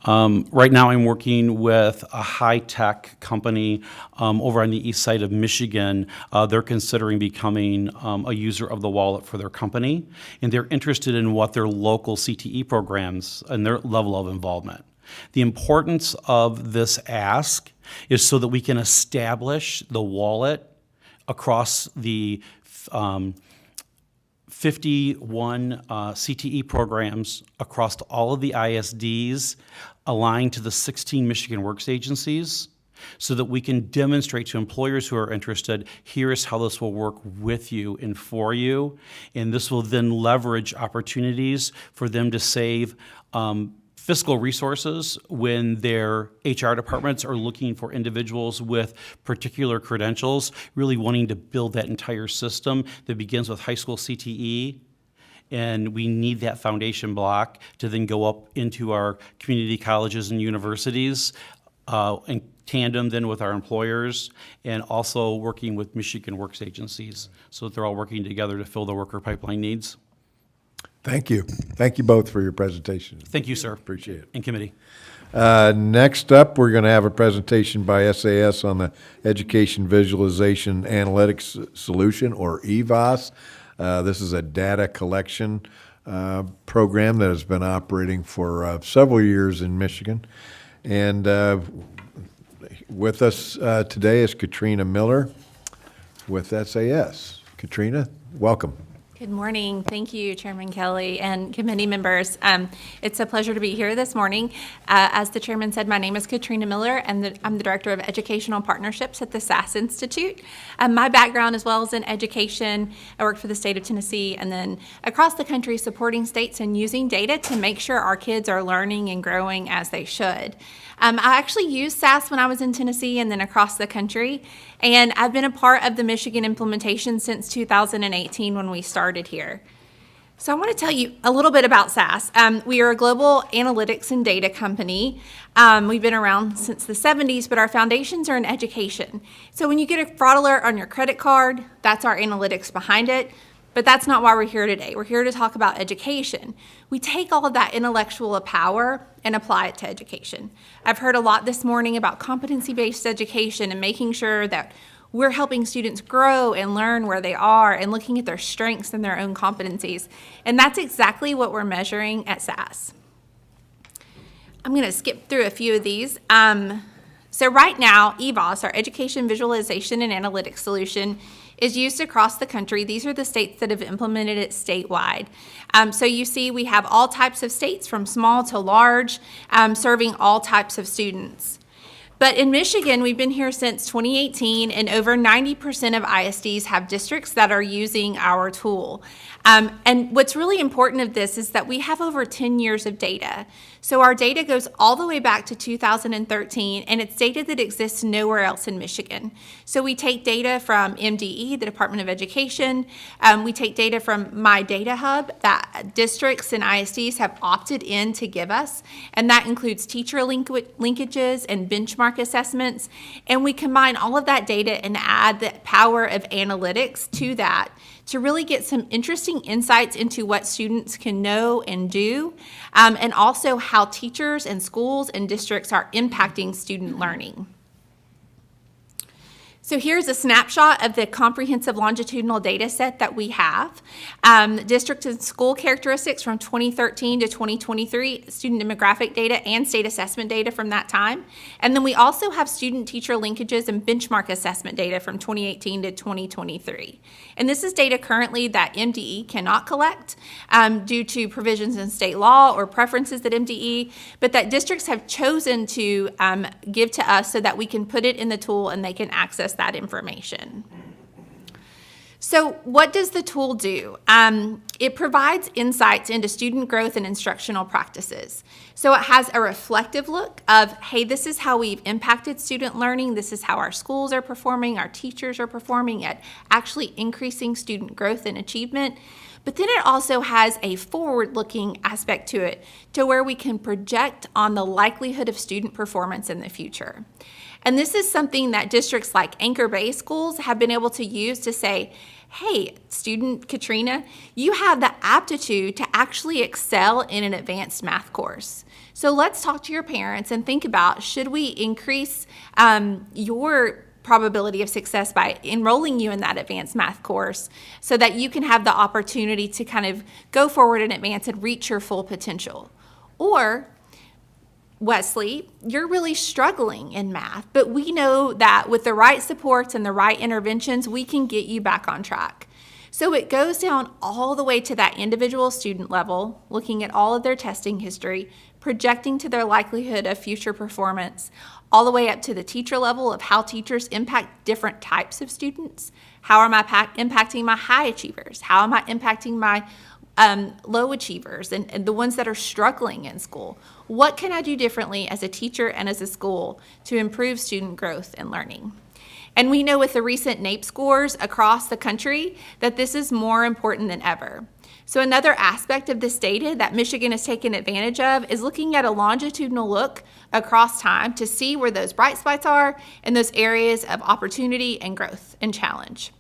right now I'm working with a high-tech company over on the east side of Michigan. They're considering becoming a user of the wallet for their company, and they're interested in what their local CTE programs and their level of involvement. The importance of this ask is so that we can establish the wallet across the 51 CTE programs across all of the ISDs aligned to the 16 Michigan Works agencies so that we can demonstrate to employers who are interested, here is how this will work with you and for you. And this will then leverage opportunities for them to save fiscal resources when their HR departments are looking for individuals with particular credentials, really wanting to build that entire system that begins with high school CTE. And we need that foundation block to then go up into our community colleges and universities in tandem then with our employers, and also working with Michigan Works agencies so that they're all working together to fill the worker pipeline needs. Thank you. Thank you both for your presentation. Thank you, sir. Appreciate it. And committee. Next up, we're going to have a presentation by SAS on the Education Visualization Analytics Solution, or EVAAS. This is a data collection program that has been operating for several years in Michigan. And with us today is Katrina Miller with SAS. Katrina, welcome. Good morning. Thank you, Chairman Kelly and committee members. It's a pleasure to be here this morning. As the chairman said, my name is Katrina Miller, and I'm the Director of Educational Partnerships at the SAS Institute. My background as well is in education. I worked for the state of Tennessee and then across the country supporting states and using data to make sure our kids are learning and growing as they should. I actually used SAS when I was in Tennessee and then across the country, and I've been a part of the Michigan implementation since 2018 when we started here. So I want to tell you a little bit about SAS. We are a global analytics and data company. We've been around since the 70s, but our foundations are in education. So when you get a fraud alert on your credit card, that's our analytics behind it. But that's not why we're here today. We're here to talk about education. We take all of that intellectual power and apply it to education. I've heard a lot this morning about competency-based education and making sure that we're helping students grow and learn where they are and looking at their strengths and their own competencies. And that's exactly what we're measuring at SAS. I'm going to skip through a few of these. So right now, EVAAS, our Education Visualization and Analytics Solution, is used across the country. These are the states that have implemented it statewide. So you see we have all types of states from small to large, serving all types of students. But in Michigan, we've been here since 2018, and over 90% of ISDs have districts that are using our tool. And what's really important of this is that we have over 10 years of data. So our data goes all the way back to 2013, and it's data that exists nowhere else in Michigan. So we take data from MDE, the Department of Education. We take data from My Data Hub that districts and ISDs have opted in to give us, and that includes teacher linkages and benchmark assessments. And we combine all of that data and add the power of analytics to that to really get some interesting insights into what students can know and do, and also how teachers and schools and districts are impacting student learning. So here's a snapshot of the comprehensive longitudinal data set that we have. District and school characteristics from 2013 to 2023, student demographic data and state assessment data from that time. And then we also have student-teacher linkages and benchmark assessment data from 2018 to 2023. And this is data currently that MDE cannot collect due to provisions in state law or preferences at MDE, but that districts have chosen to give to us so that we can put it in the tool and they can access that information. So what does the tool do? It provides insights into student growth and instructional practices. So it has a reflective look of, hey, this is how we've impacted student learning. This is how our schools are performing, our teachers are performing at actually increasing student growth and achievement. But then it also has a forward-looking aspect to it, to where we can project on the likelihood of student performance in the future. And this is something that districts like Anchor Bay schools have been able to use to say, hey, student Katrina, you have the aptitude to actually excel in an advanced math course. So let's talk to your parents and think about, should we increase your probability of success by enrolling you in that advanced math course so that you can have the opportunity to kind of go forward and advance and reach your full potential? Or Wesley, you're really struggling in math, but we know that with the right supports and the right interventions, we can get you back on track. So it goes down all the way to that individual student level, looking at all of their testing history, projecting to their likelihood of future performance, all the way up to the teacher level of how teachers impact different types of students. How am I impacting my high achievers? How am I impacting my low achievers and the ones that are struggling in school? What can I do differently as a teacher and as a school to improve student growth and learning? And we know with the recent NAEP scores across the country that this is more important than ever. So another aspect of this data that Michigan has taken advantage of is looking at a longitudinal look across time to see where those bright spots are and those areas of opportunity and growth and challenge.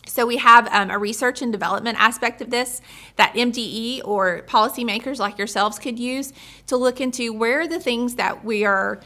So we have a research and development aspect of this that MDE or policymakers like yourselves could use to look into where are the things that we are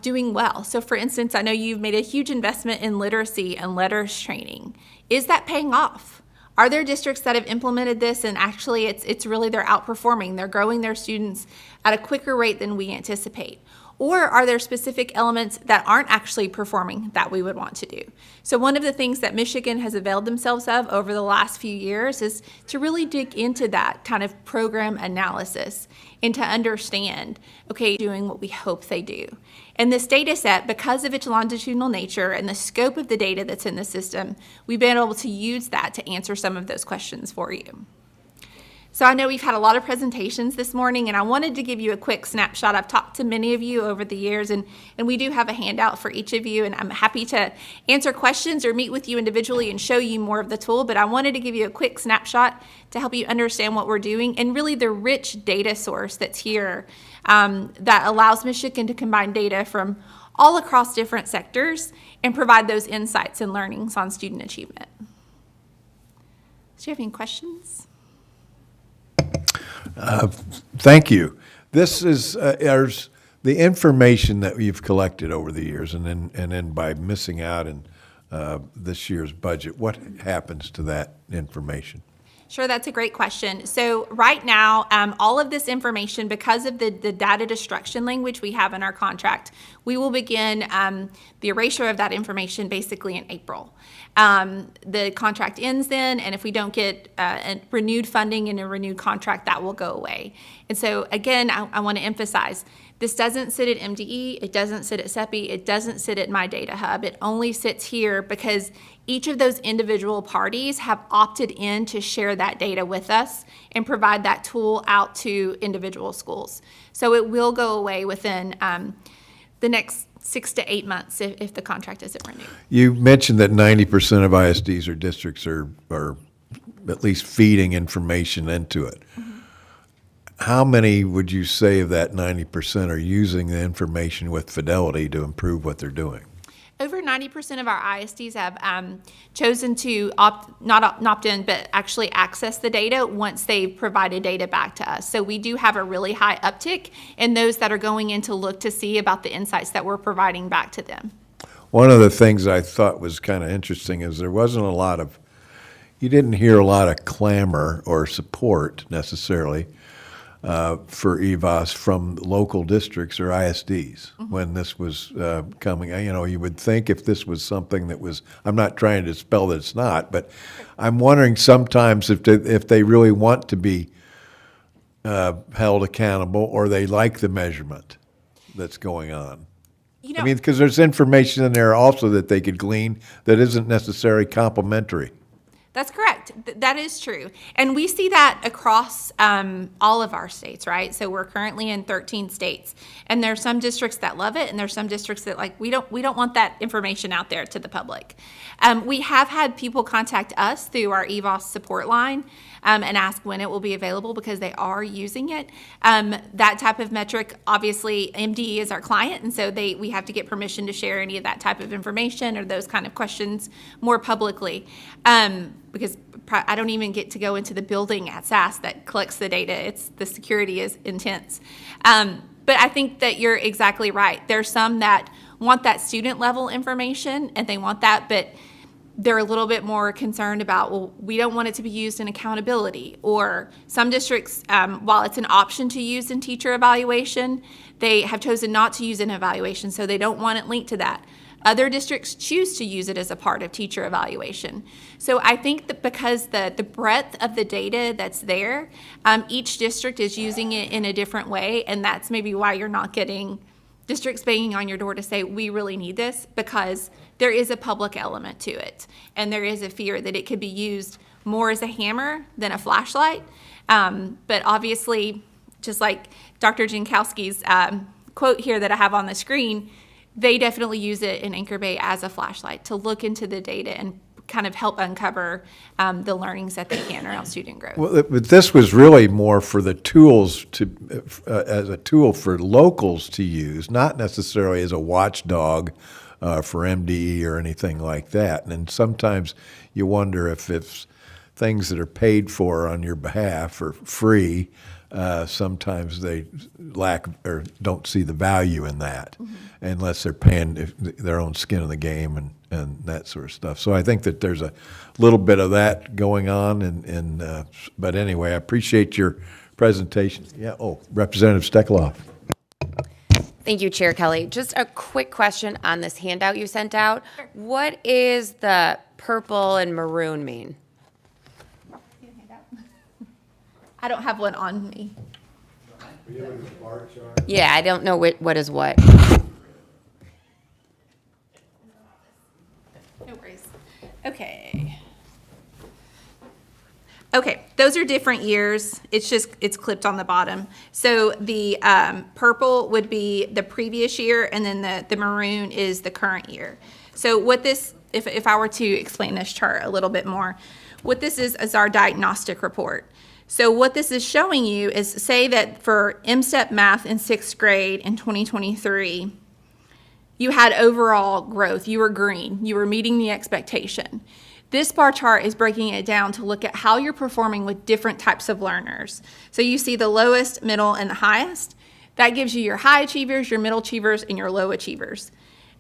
doing well. So for instance, I know you've made a huge investment in literacy and letters training. Is that paying off? Are there districts that have implemented this and actually it's really they're outperforming, they're growing their students at a quicker rate than we anticipate? Or are there specific elements that aren't actually performing that we would want to do? So one of the things that Michigan has availed themselves of over the last few years is to really dig into that kind of program analysis and to understand, okay, doing what we hope they do. And this data set, because of its longitudinal nature and the scope of the data that's in the system, we've been able to use that to answer some of those questions for you. So I know we've had a lot of presentations this morning, and I wanted to give you a quick snapshot. I've talked to many of you over the years, and we do have a handout for each of you, and I'm happy to answer questions or meet with you individually and show you more of the tool, but I wanted to give you a quick snapshot to help you understand what we're doing and really the rich data source that's here that allows Michigan to combine data from all across different sectors and provide those insights and learnings on student achievement. Do you have any questions? Thank you. This is the information that you've collected over the years, and then by missing out in this year's budget, what happens to that information? Sure, that's a great question. So right now, all of this information, because of the data destruction language we have in our contract, we will begin the erasure of that information basically in April. The contract ends then, and if we don't get renewed funding and a renewed contract, that will go away. And so again, I want to emphasize, This doesn't sit at MDE, it doesn't sit at CEPI, it doesn't sit at My Data Hub. It only sits here because each of those individual parties have opted in to share that data with us and provide that tool out to individual schools. So it will go away within the next 6 to 8 months if the contract isn't renewed. You mentioned that 90% of ISDs or districts are at least feeding information into it. How many would you say of that 90% are using the information with fidelity to improve what they're doing? Over 90% of our ISDs have chosen to not opt in, but actually access the data once they've provided data back to us. So we do have a really high uptick in those that are going in to look to see about the insights that we're providing back to them. One of the things I thought was kind of interesting is you didn't hear a lot of clamor or support necessarily for EVAAS from local districts or ISDs when this was coming. You would think if this was something that was, I'm not trying to dispel that it's not, but I'm wondering sometimes if they really want to be held accountable or they like the measurement that's going on. I mean, because there's information in there also that they could glean that isn't necessarily complimentary. That's correct. That is true. And we see that across all of our states, right? So we're currently in 13 states. And there are some districts that love it, and there's some districts that we don't want that information out there to the public. We have had people contact us through our EVAAS support line and ask when it will be available because they are using it. That type of metric, obviously, MDE is our client, and so we have to get permission to share any of that type of information or those kind of questions more publicly. Because I don't even get to go into the building at SAS that collects the data. The security is intense. But I think that you're exactly right. There's some that want that student level information and they want that, but they're a little bit more concerned about, well, we don't want it to be used in accountability. Or some districts, while it's an option to use in teacher evaluation, they have chosen not to use it in evaluation, so they don't want it linked to that. Other districts choose to use it as a part of teacher evaluation. So I think that because the breadth of the data that's there, each district is using it in a different way, and that's maybe why you're not getting districts banging on your door to say, we really need this, because there is a public element to it, and there is a fear that it could be used more as a hammer than a flashlight. But obviously, just like Dr. Jankowski's quote here that I have on the screen, they definitely use it in Anchor Bay as a flashlight to look into the data and kind of help uncover the learnings that they can around student growth. Well, but this was really more for the tools as a tool for locals to use, not necessarily as a watchdog for MDE or anything like that. And sometimes you wonder if things that are paid for on your behalf are free, sometimes they lack or don't see the value in that unless they're paying their own skin in the game and that sort of stuff. So I think that there's a little bit of that going on. But anyway, I appreciate your presentation. Yeah. Oh, Representative Stekeloff. Thank you, Chair Kelly. Just a quick question on this handout you sent out. What is the purple and maroon mean? I don't have one on me. Yeah, I don't know what is what. No worries. Okay. Okay, those are different years. It's clipped on the bottom. So the purple would be the previous year, and then the maroon is the current year. So what this, if I were to explain this chart a little bit more, what this is our diagnostic report. So what this is showing you is, say that for MSTEP math in 6th grade in 2023, you had overall growth. You were green. You were meeting the expectation. This bar chart is breaking it down to look at how you're performing with different types of learners. So you see the lowest, middle, and the highest. That gives you your high achievers, your middle achievers, and your low achievers.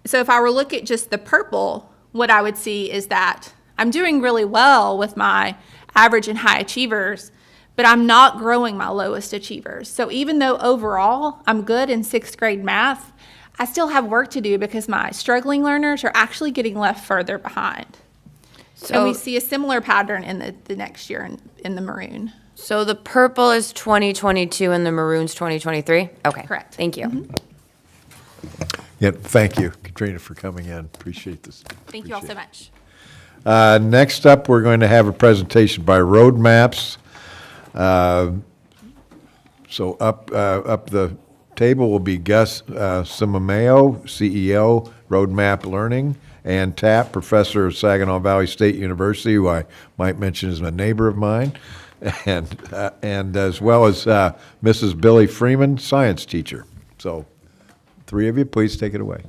So if I were to look at just the purple, what I would see is that I'm doing really well with my average and high achievers, but I'm not growing my lowest achievers. So even though overall I'm good in 6th grade math, I still have work to do because my struggling learners are actually getting left further behind. And we see a similar pattern in the next year in the maroon. So the purple is 2022 and the maroon's 2023? Okay. Correct. Thank you. Yeah, thank you, Katrina, for coming in. Appreciate this. Thank you all so much. Next up, we're going to have a presentation by Roadmaps. So up the table will be Gus Simameo, CEO, Roadmap Learning, and Tapp, Professor of Saginaw Valley State University, who I might mention is a neighbor of mine, and as well as Mrs. Billy Freeman, science teacher. So, three of you, please take it away.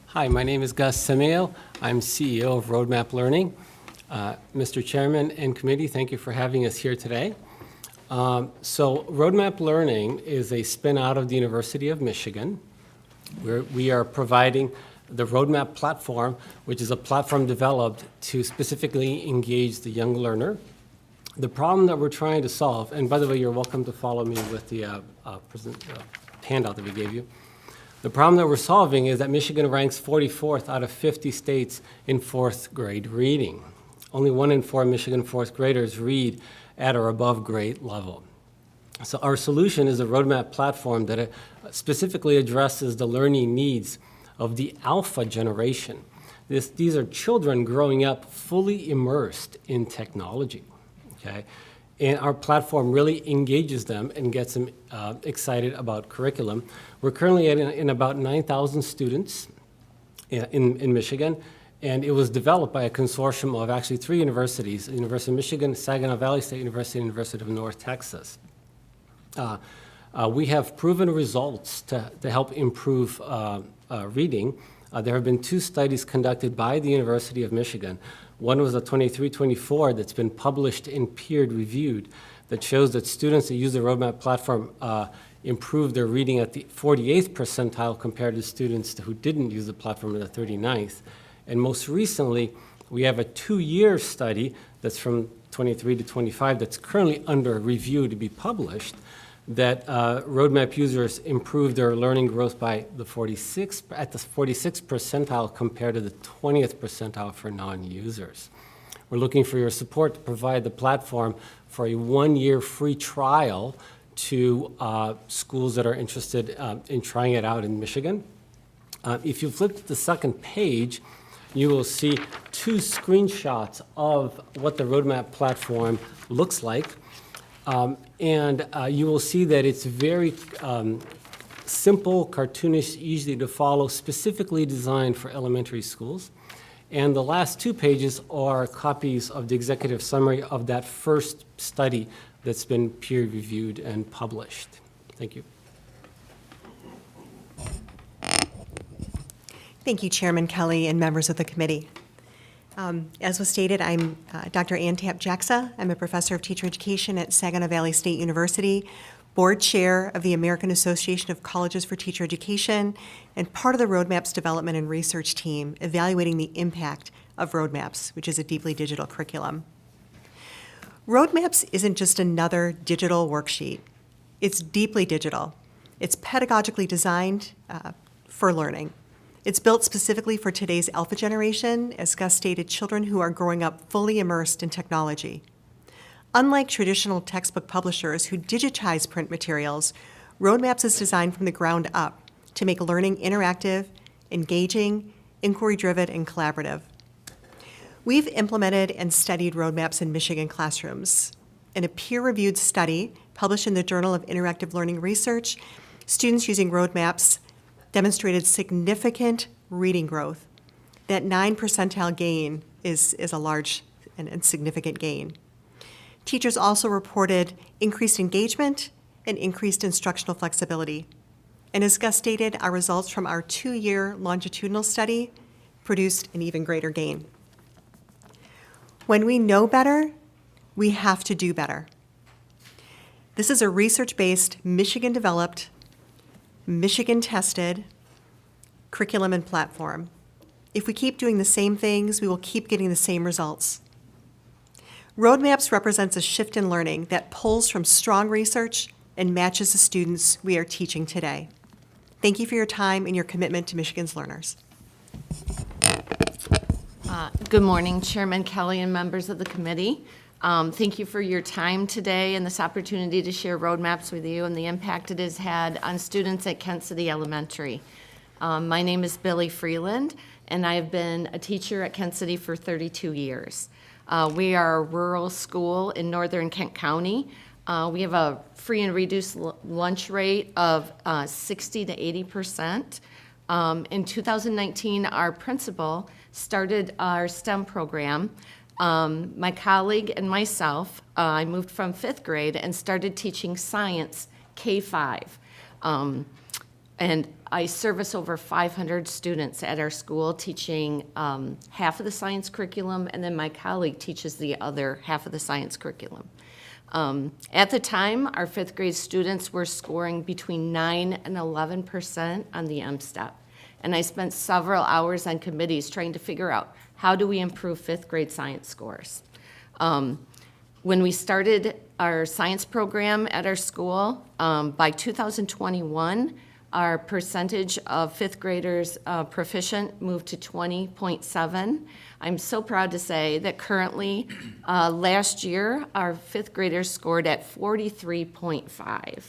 Hi, my name is Gus Simeo. I'm CEO of Roadmap Learning. Mr. Chairman and committee, thank you for having us here today. So Roadmap Learning is a spin out of the University of Michigan, where we are providing the Roadmap platform, which is a platform developed to specifically engage the young learner. The problem that we're trying to solve, and by the way, you're welcome to follow me with the handout that we gave you. The problem that we're solving is that Michigan ranks 44th out of 50 states in fourth grade reading. Only 1 in 4 Michigan fourth graders read at or above grade level. So our solution is a Roadmap platform that specifically addresses the learning needs of the alpha generation. These are children growing up fully immersed in technology, okay? And our platform really engages them and gets them excited about curriculum. We're currently in about 9,000 students in Michigan, and it was developed by a consortium of actually 3 universities: the University of Michigan, Saginaw Valley State University, and University of North Texas. We have proven results to help improve reading. There have been 2 studies conducted by the University of Michigan. One was a 23-24 that's been published and peer reviewed that shows that students that use the Roadmap platform improve their reading at the 48th percentile compared to students who didn't use the platform at the 39th. And most recently, we have a 2-year study that's from 23 to 25 that's currently under review to be published, that Roadmap users improve their learning growth by at the 46th percentile compared to the 20th percentile for non-users. We're looking for your support to provide the platform for a 1-year free trial to schools that are interested in trying it out in Michigan. If you flip to the second page, you will see 2 screenshots of what the Roadmap platform looks like. You will see that it's very simple, cartoonish, easy to follow, specifically designed for elementary schools. And the last 2 pages are copies of the executive summary of that first study that's been peer-reviewed and published. Thank you. Thank you, Chairman Kelly and members of the committee. As was stated, I'm Dr. Ann Tapp-Jacksa. I'm a professor of teacher education at Saginaw Valley State University, board chair of the American Association of Colleges for Teacher Education, and part of the Roadmaps development and research team evaluating the impact of Roadmaps, which is a deeply digital curriculum. Roadmaps isn't just another digital worksheet. It's deeply digital. It's pedagogically designed for learning. It's built specifically for today's alpha generation, as Gus stated, children who are growing up fully immersed in technology. Unlike traditional textbook publishers who digitize print materials, Roadmaps is designed from the ground up to make learning interactive, engaging, inquiry-driven, and collaborative. We've implemented and studied Roadmaps in Michigan classrooms. In a peer-reviewed study published in the Journal of Interactive Learning Research, students using Roadmaps demonstrated significant reading growth. That 9 percentile gain is a large and significant gain. Teachers also reported increased engagement and increased instructional flexibility. And as Gus stated, our results from our 2-year longitudinal study produced an even greater gain. When we know better, we have to do better. This is a research-based, Michigan-developed, Michigan-tested curriculum and platform. If we keep doing the same things, we will keep getting the same results. Roadmaps represents a shift in learning that pulls from strong research and matches the students we are teaching today. Thank you for your time and your commitment to Michigan's learners. Good morning, Chairman Kelly and members of the committee. Thank you for your time today and this opportunity to share roadmaps with you and the impact it has had on students at Kent City Elementary. My name is Billy Freeland, and I have been a teacher at Kent City for 32 years. We are a rural school in northern Kent County. We have a free and reduced lunch rate of 60 to 80%. In 2019, our principal started our STEM program. My colleague and myself, I moved from 5th grade and started teaching science K-5. And I service over 500 students at our school, teaching half of the science curriculum, and then my colleague teaches the other half of the science curriculum. At the time, our 5th grade students were scoring between 9 and 11% on the M-STEP. And I spent several hours on committees trying to figure out how do we improve 5th grade science scores. When we started our science program at our school, by 2021, our percentage of 5th graders proficient moved to 20.7. I'm so proud to say that currently, last year, our 5th graders scored at 43.5.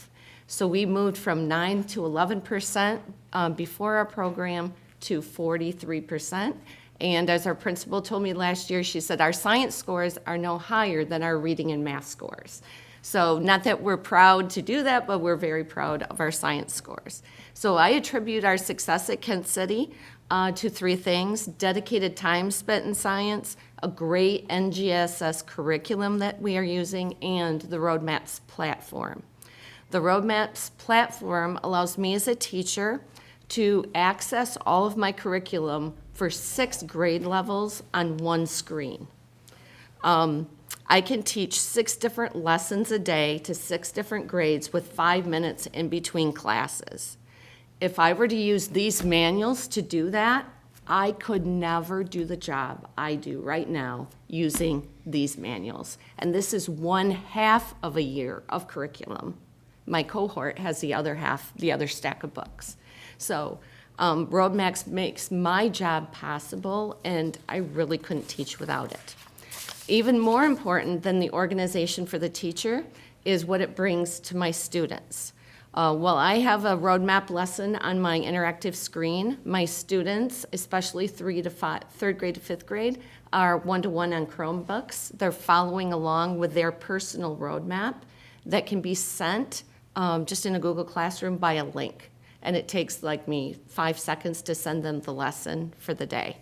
So we moved from 9 to 11% before our program to 43%. And as our principal told me last year, she said our science scores are no higher than our reading and math scores. So not that we're proud to do that, but we're very proud of our science scores. So I attribute our success at Kent City to 3 things: dedicated time spent in science, a great NGSS curriculum that we are using, and the Roadmaps platform. The Roadmaps platform allows me as a teacher to access all of my curriculum for 6 grade levels on one screen. I can teach 6 different lessons a day to 6 different grades with 5 minutes in between classes. If I were to use these manuals to do that, I could never do the job I do right now using these manuals. And this is 1/2 of a year of curriculum. My cohort has the other half, the other stack of books. So Roadmaps makes my job possible, and I really couldn't teach without it. Even more important than the organization for the teacher is what it brings to my students. While I have a roadmap lesson on my interactive screen, my students, especially 3rd grade to 5th grade, are one-to-one on Chromebooks. They're following along with their personal roadmap that can be sent just in a Google Classroom by a link. And it takes like me 5 seconds to send them the lesson for the day.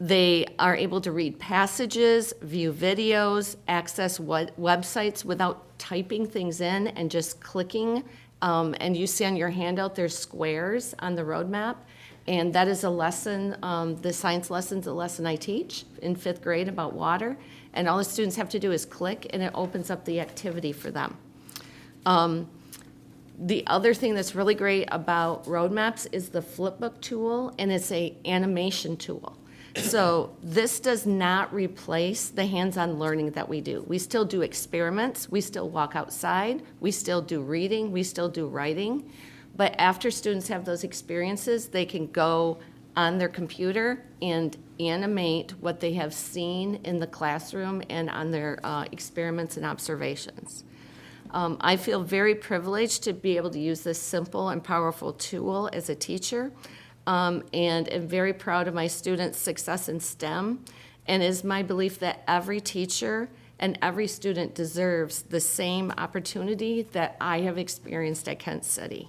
They are able to read passages, view videos, access websites without typing things in and just clicking. And you see on your handout, there's squares on the roadmap. And that is a lesson, the science lesson's a lesson I teach in 5th grade about water. And all the students have to do is click, and it opens up the activity for them. The other thing that's really great about Roadmaps is the flipbook tool, and it's an animation tool. So this does not replace the hands-on learning that we do. We still do experiments, we still walk outside, we still do reading, we still do writing. But after students have those experiences, they can go on their computer and animate what they have seen in the classroom and on their experiments and observations. I feel very privileged to be able to use this simple and powerful tool as a teacher, and am very proud of my students' success in STEM, and it is my belief that every teacher and every student deserves the same opportunity that I have experienced at Kent City.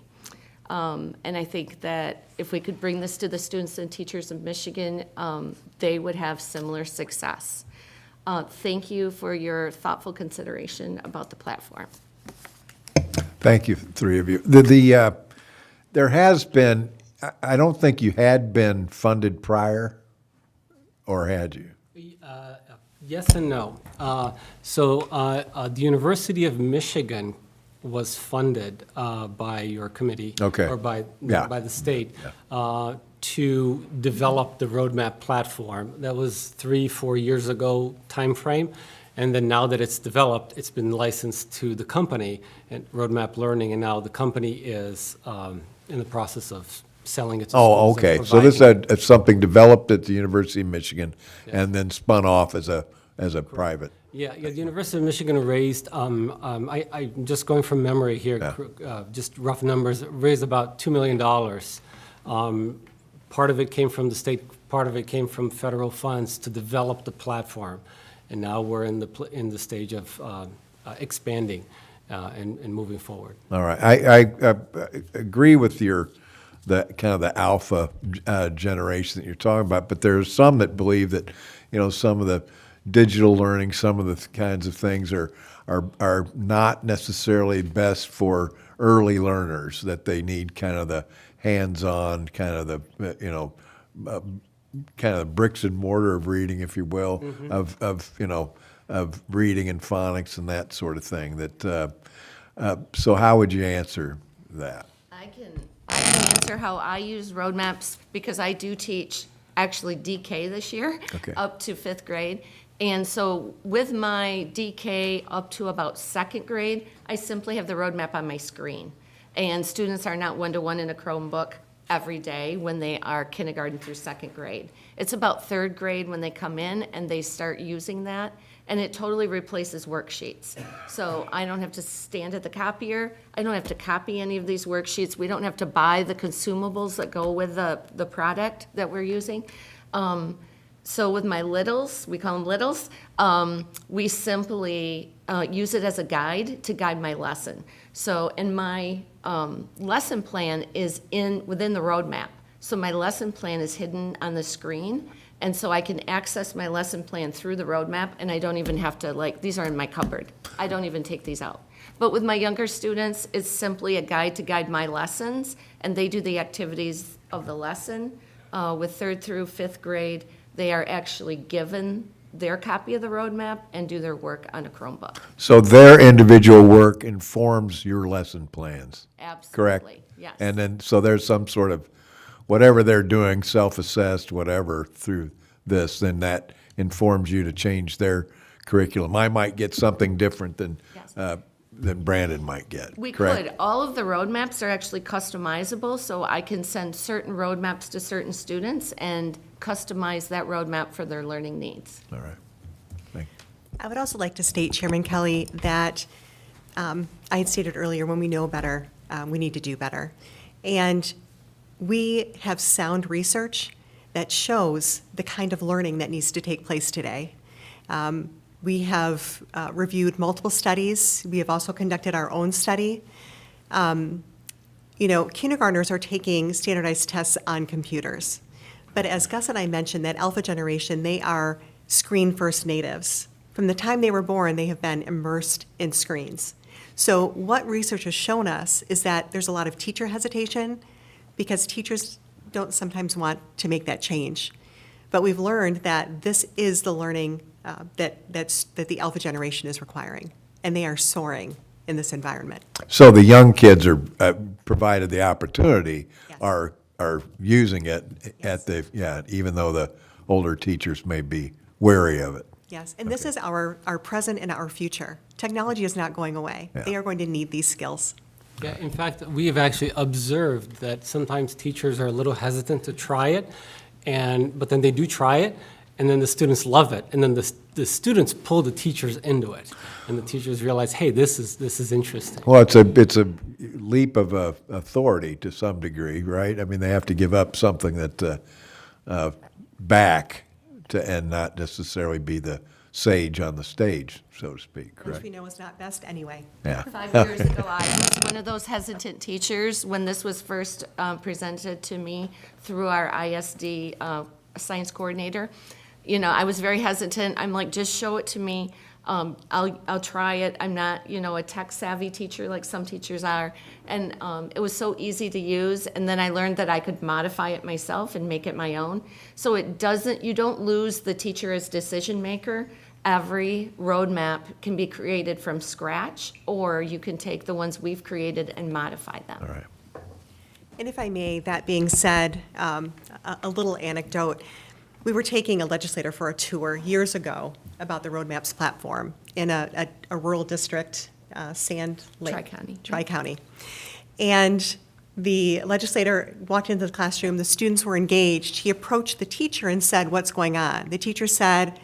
And I think that if we could bring this to the students and teachers of Michigan, they would have similar success. Thank you for your thoughtful consideration about the platform. Thank you, 3 of you. There has been, I don't think you had been funded prior, or had you? Yes and no. The University of Michigan was funded by your committee. Okay. Or by Yeah. the state to develop the roadmap platform. That was 3-4 years ago timeframe. And then now that it's developed, it's been licensed to the company, and Roadmap Learning, and now the company is in the process of selling it to schools. Oh, and okay. So this providing- is something developed at the University of Michigan and then spun off as a as a private. Yeah, the University of Michigan raised, I'm just going from memory here, just rough numbers, raised about $2 million. Part of it came from the state, part of it came from federal funds to develop the platform. And now we're in the stage of expanding and moving forward. All right. I agree with the kind of the alpha generation that you're talking about, but there's some that believe that, some of the digital learning, some of the kinds of things are not necessarily best for early learners, that they need kind of the hands-on, kind of the, kind of the bricks and mortar of reading, if you will, of reading and phonics and that sort of thing. That so how would you answer that? I can answer how I use roadmaps, because I do teach actually DK this year, Okay. up to 5th grade. And so with my DK up to about 2nd grade, I simply have the roadmap on my screen. And students are not one-to-one in a Chromebook every day when they are kindergarten through 2nd grade. It's about 3rd grade when they come in and they start using that, and it totally replaces worksheets. So I don't have to stand at the copier. I don't have to copy any of these worksheets. We don't have to buy the consumables that go with the product that we're using. So with my littles, we call them littles, we simply use it as a guide to guide my lesson. So in my lesson plan is within the roadmap. So my lesson plan is hidden on the screen, and so I can access my lesson plan through the roadmap, and I don't even have to, these are in my cupboard. I don't even take these out. But with my younger students, it's simply a guide to guide my lessons, and they do the activities of the lesson. With 3rd through 5th grade, they are actually given their copy of the roadmap and do their work on a Chromebook. So their individual work informs your lesson plans. Correct? Absolutely, yes. And then, so there's some sort of, whatever they're doing, self-assessed, whatever, through this, then that informs you to change their curriculum. I might get something different than Brandon might get, We correct? could. All of the roadmaps are actually customizable, so I can send certain roadmaps to certain students and customize that roadmap for their learning needs. All right. Thank you. I would also like to state, Chairman Kelly, that I had stated earlier, when we know better, we need to do better. And we have sound research that shows the kind of learning that needs to take place today. We have reviewed multiple studies. We have also conducted our own study. Kindergartners are taking standardized tests on computers. But as Gus and I mentioned, that alpha generation, they are screen-first natives. From the time they were born, they have been immersed in screens. So what research has shown us is that there's a lot of teacher hesitation because teachers don't sometimes want to make that change. But we've learned that this is the learning that the alpha generation is requiring, and they are soaring in this environment. So the young kids are, provided the opportunity, Yes. are using it at even though the older teachers may be wary of it. Yes, and this is our present and our future. Technology is not going away. Yeah. They are going to need these skills. Yeah, in fact, we have actually observed that sometimes teachers are a little hesitant to try it, but then they do try it, and then the students love it, and then the students pull the teachers into it, and the teachers realize, hey, this is interesting. Well, it's a leap of authority to some degree, right? I mean, they have to give up something that back to, and not necessarily be the sage on the stage, so to speak, Which correct? we know is not best anyway. Yeah. 5 years ago, I was one of those hesitant teachers when this was first presented to me through our ISD science coordinator. I was very hesitant. I'm like, just show it to me. I'll try it. I'm not, a tech-savvy teacher like some teachers are. And it was so easy to use. And then I learned that I could modify it myself and make it my own. So you don't lose the teacher as decision maker. Every roadmap can be created from scratch, or you can take the ones we've created and modify them. All right. And if I may, that being said, a little anecdote. We were taking a legislator for a tour years ago about the Roadmaps platform in a rural district, Sand Lake. Tri-County. Tri-County. And the legislator walked into the classroom, the students were engaged. He approached the teacher and said, "What's going on?" The teacher said,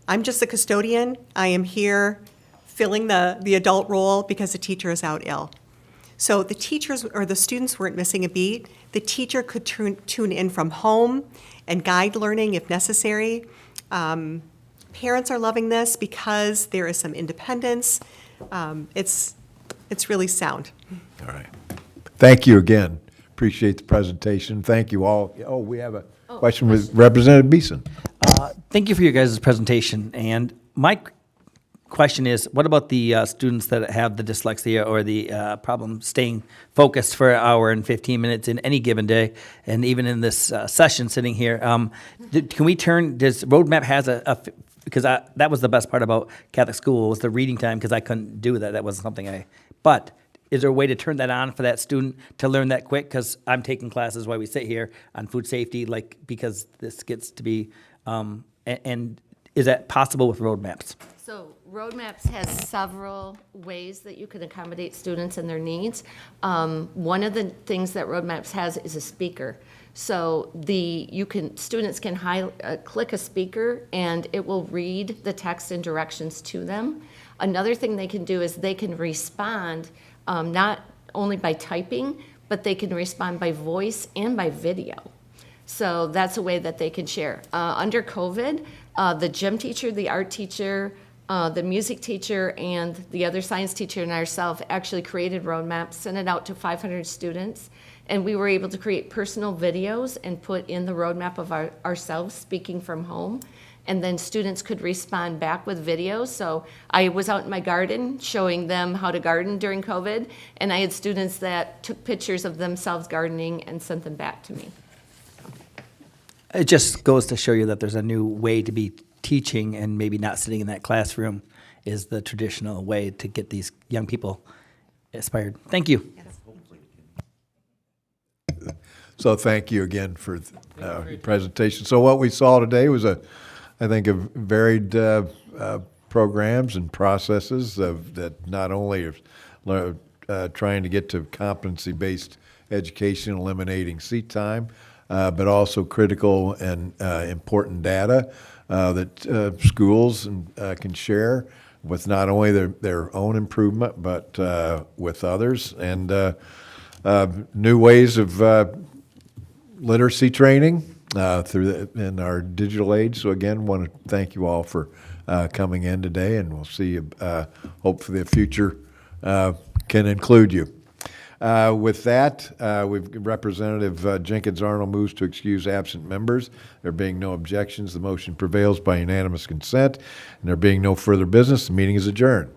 I'm just the custodian. I am here filling the adult role because the teacher is out ill. So the teachers or the students weren't missing a beat. The teacher could tune in from home and guide learning if necessary. Parents are loving this because there is some independence. It's really sound. All right. Thank you again. Appreciate the presentation. Thank you all. Oh, we have a question with Representative Beeson. Thank you for your guys' presentation. And my question is, what about the students that have the dyslexia or the problem staying focused for an hour and 15 minutes in any given day, and even in this session sitting here? Can we turn, does Roadmap has because that was the best part about Catholic school was the reading time, because I couldn't do that. That wasn't something but is there a way to turn that on for that student to learn that quick? Because I'm taking classes while we sit here on food safety, because this gets to be, and is that possible with Roadmaps? So Roadmaps has several ways that you can accommodate students and their needs. One of the things that Roadmaps has is a speaker. So students can click a speaker and it will read the text and directions to them. Another thing they can do is they can respond not only by typing, but they can respond by voice and by video. So that's a way that they can share. Under COVID, the gym teacher, the art teacher, the music teacher, and the other science teacher and ourselves actually created Roadmaps, sent it out to 500 students, and we were able to create personal videos and put in the roadmap of ourselves speaking from home. And then students could respond back with videos. So I was out in my garden showing them how to garden during COVID, and I had students that took pictures of themselves gardening and sent them back to me. It just goes to show you that there's a new way to be teaching, and maybe not sitting in that classroom is the traditional way to get these young people inspired. Thank you. So thank you again for your presentation. So what we saw today was I think of varied programs and processes that not only are trying to get to competency-based education, eliminating seat time, but also critical and important data that schools can share with not only their own improvement, but with others, and new ways of literacy training in our digital age. So again, want to thank you all for coming in today, and we'll see you. Hopefully the future can include you. With that, Representative Jenkins Arnold moves to excuse absent members. There being no objections, the motion prevails by unanimous consent, and there being no further business, the meeting is adjourned.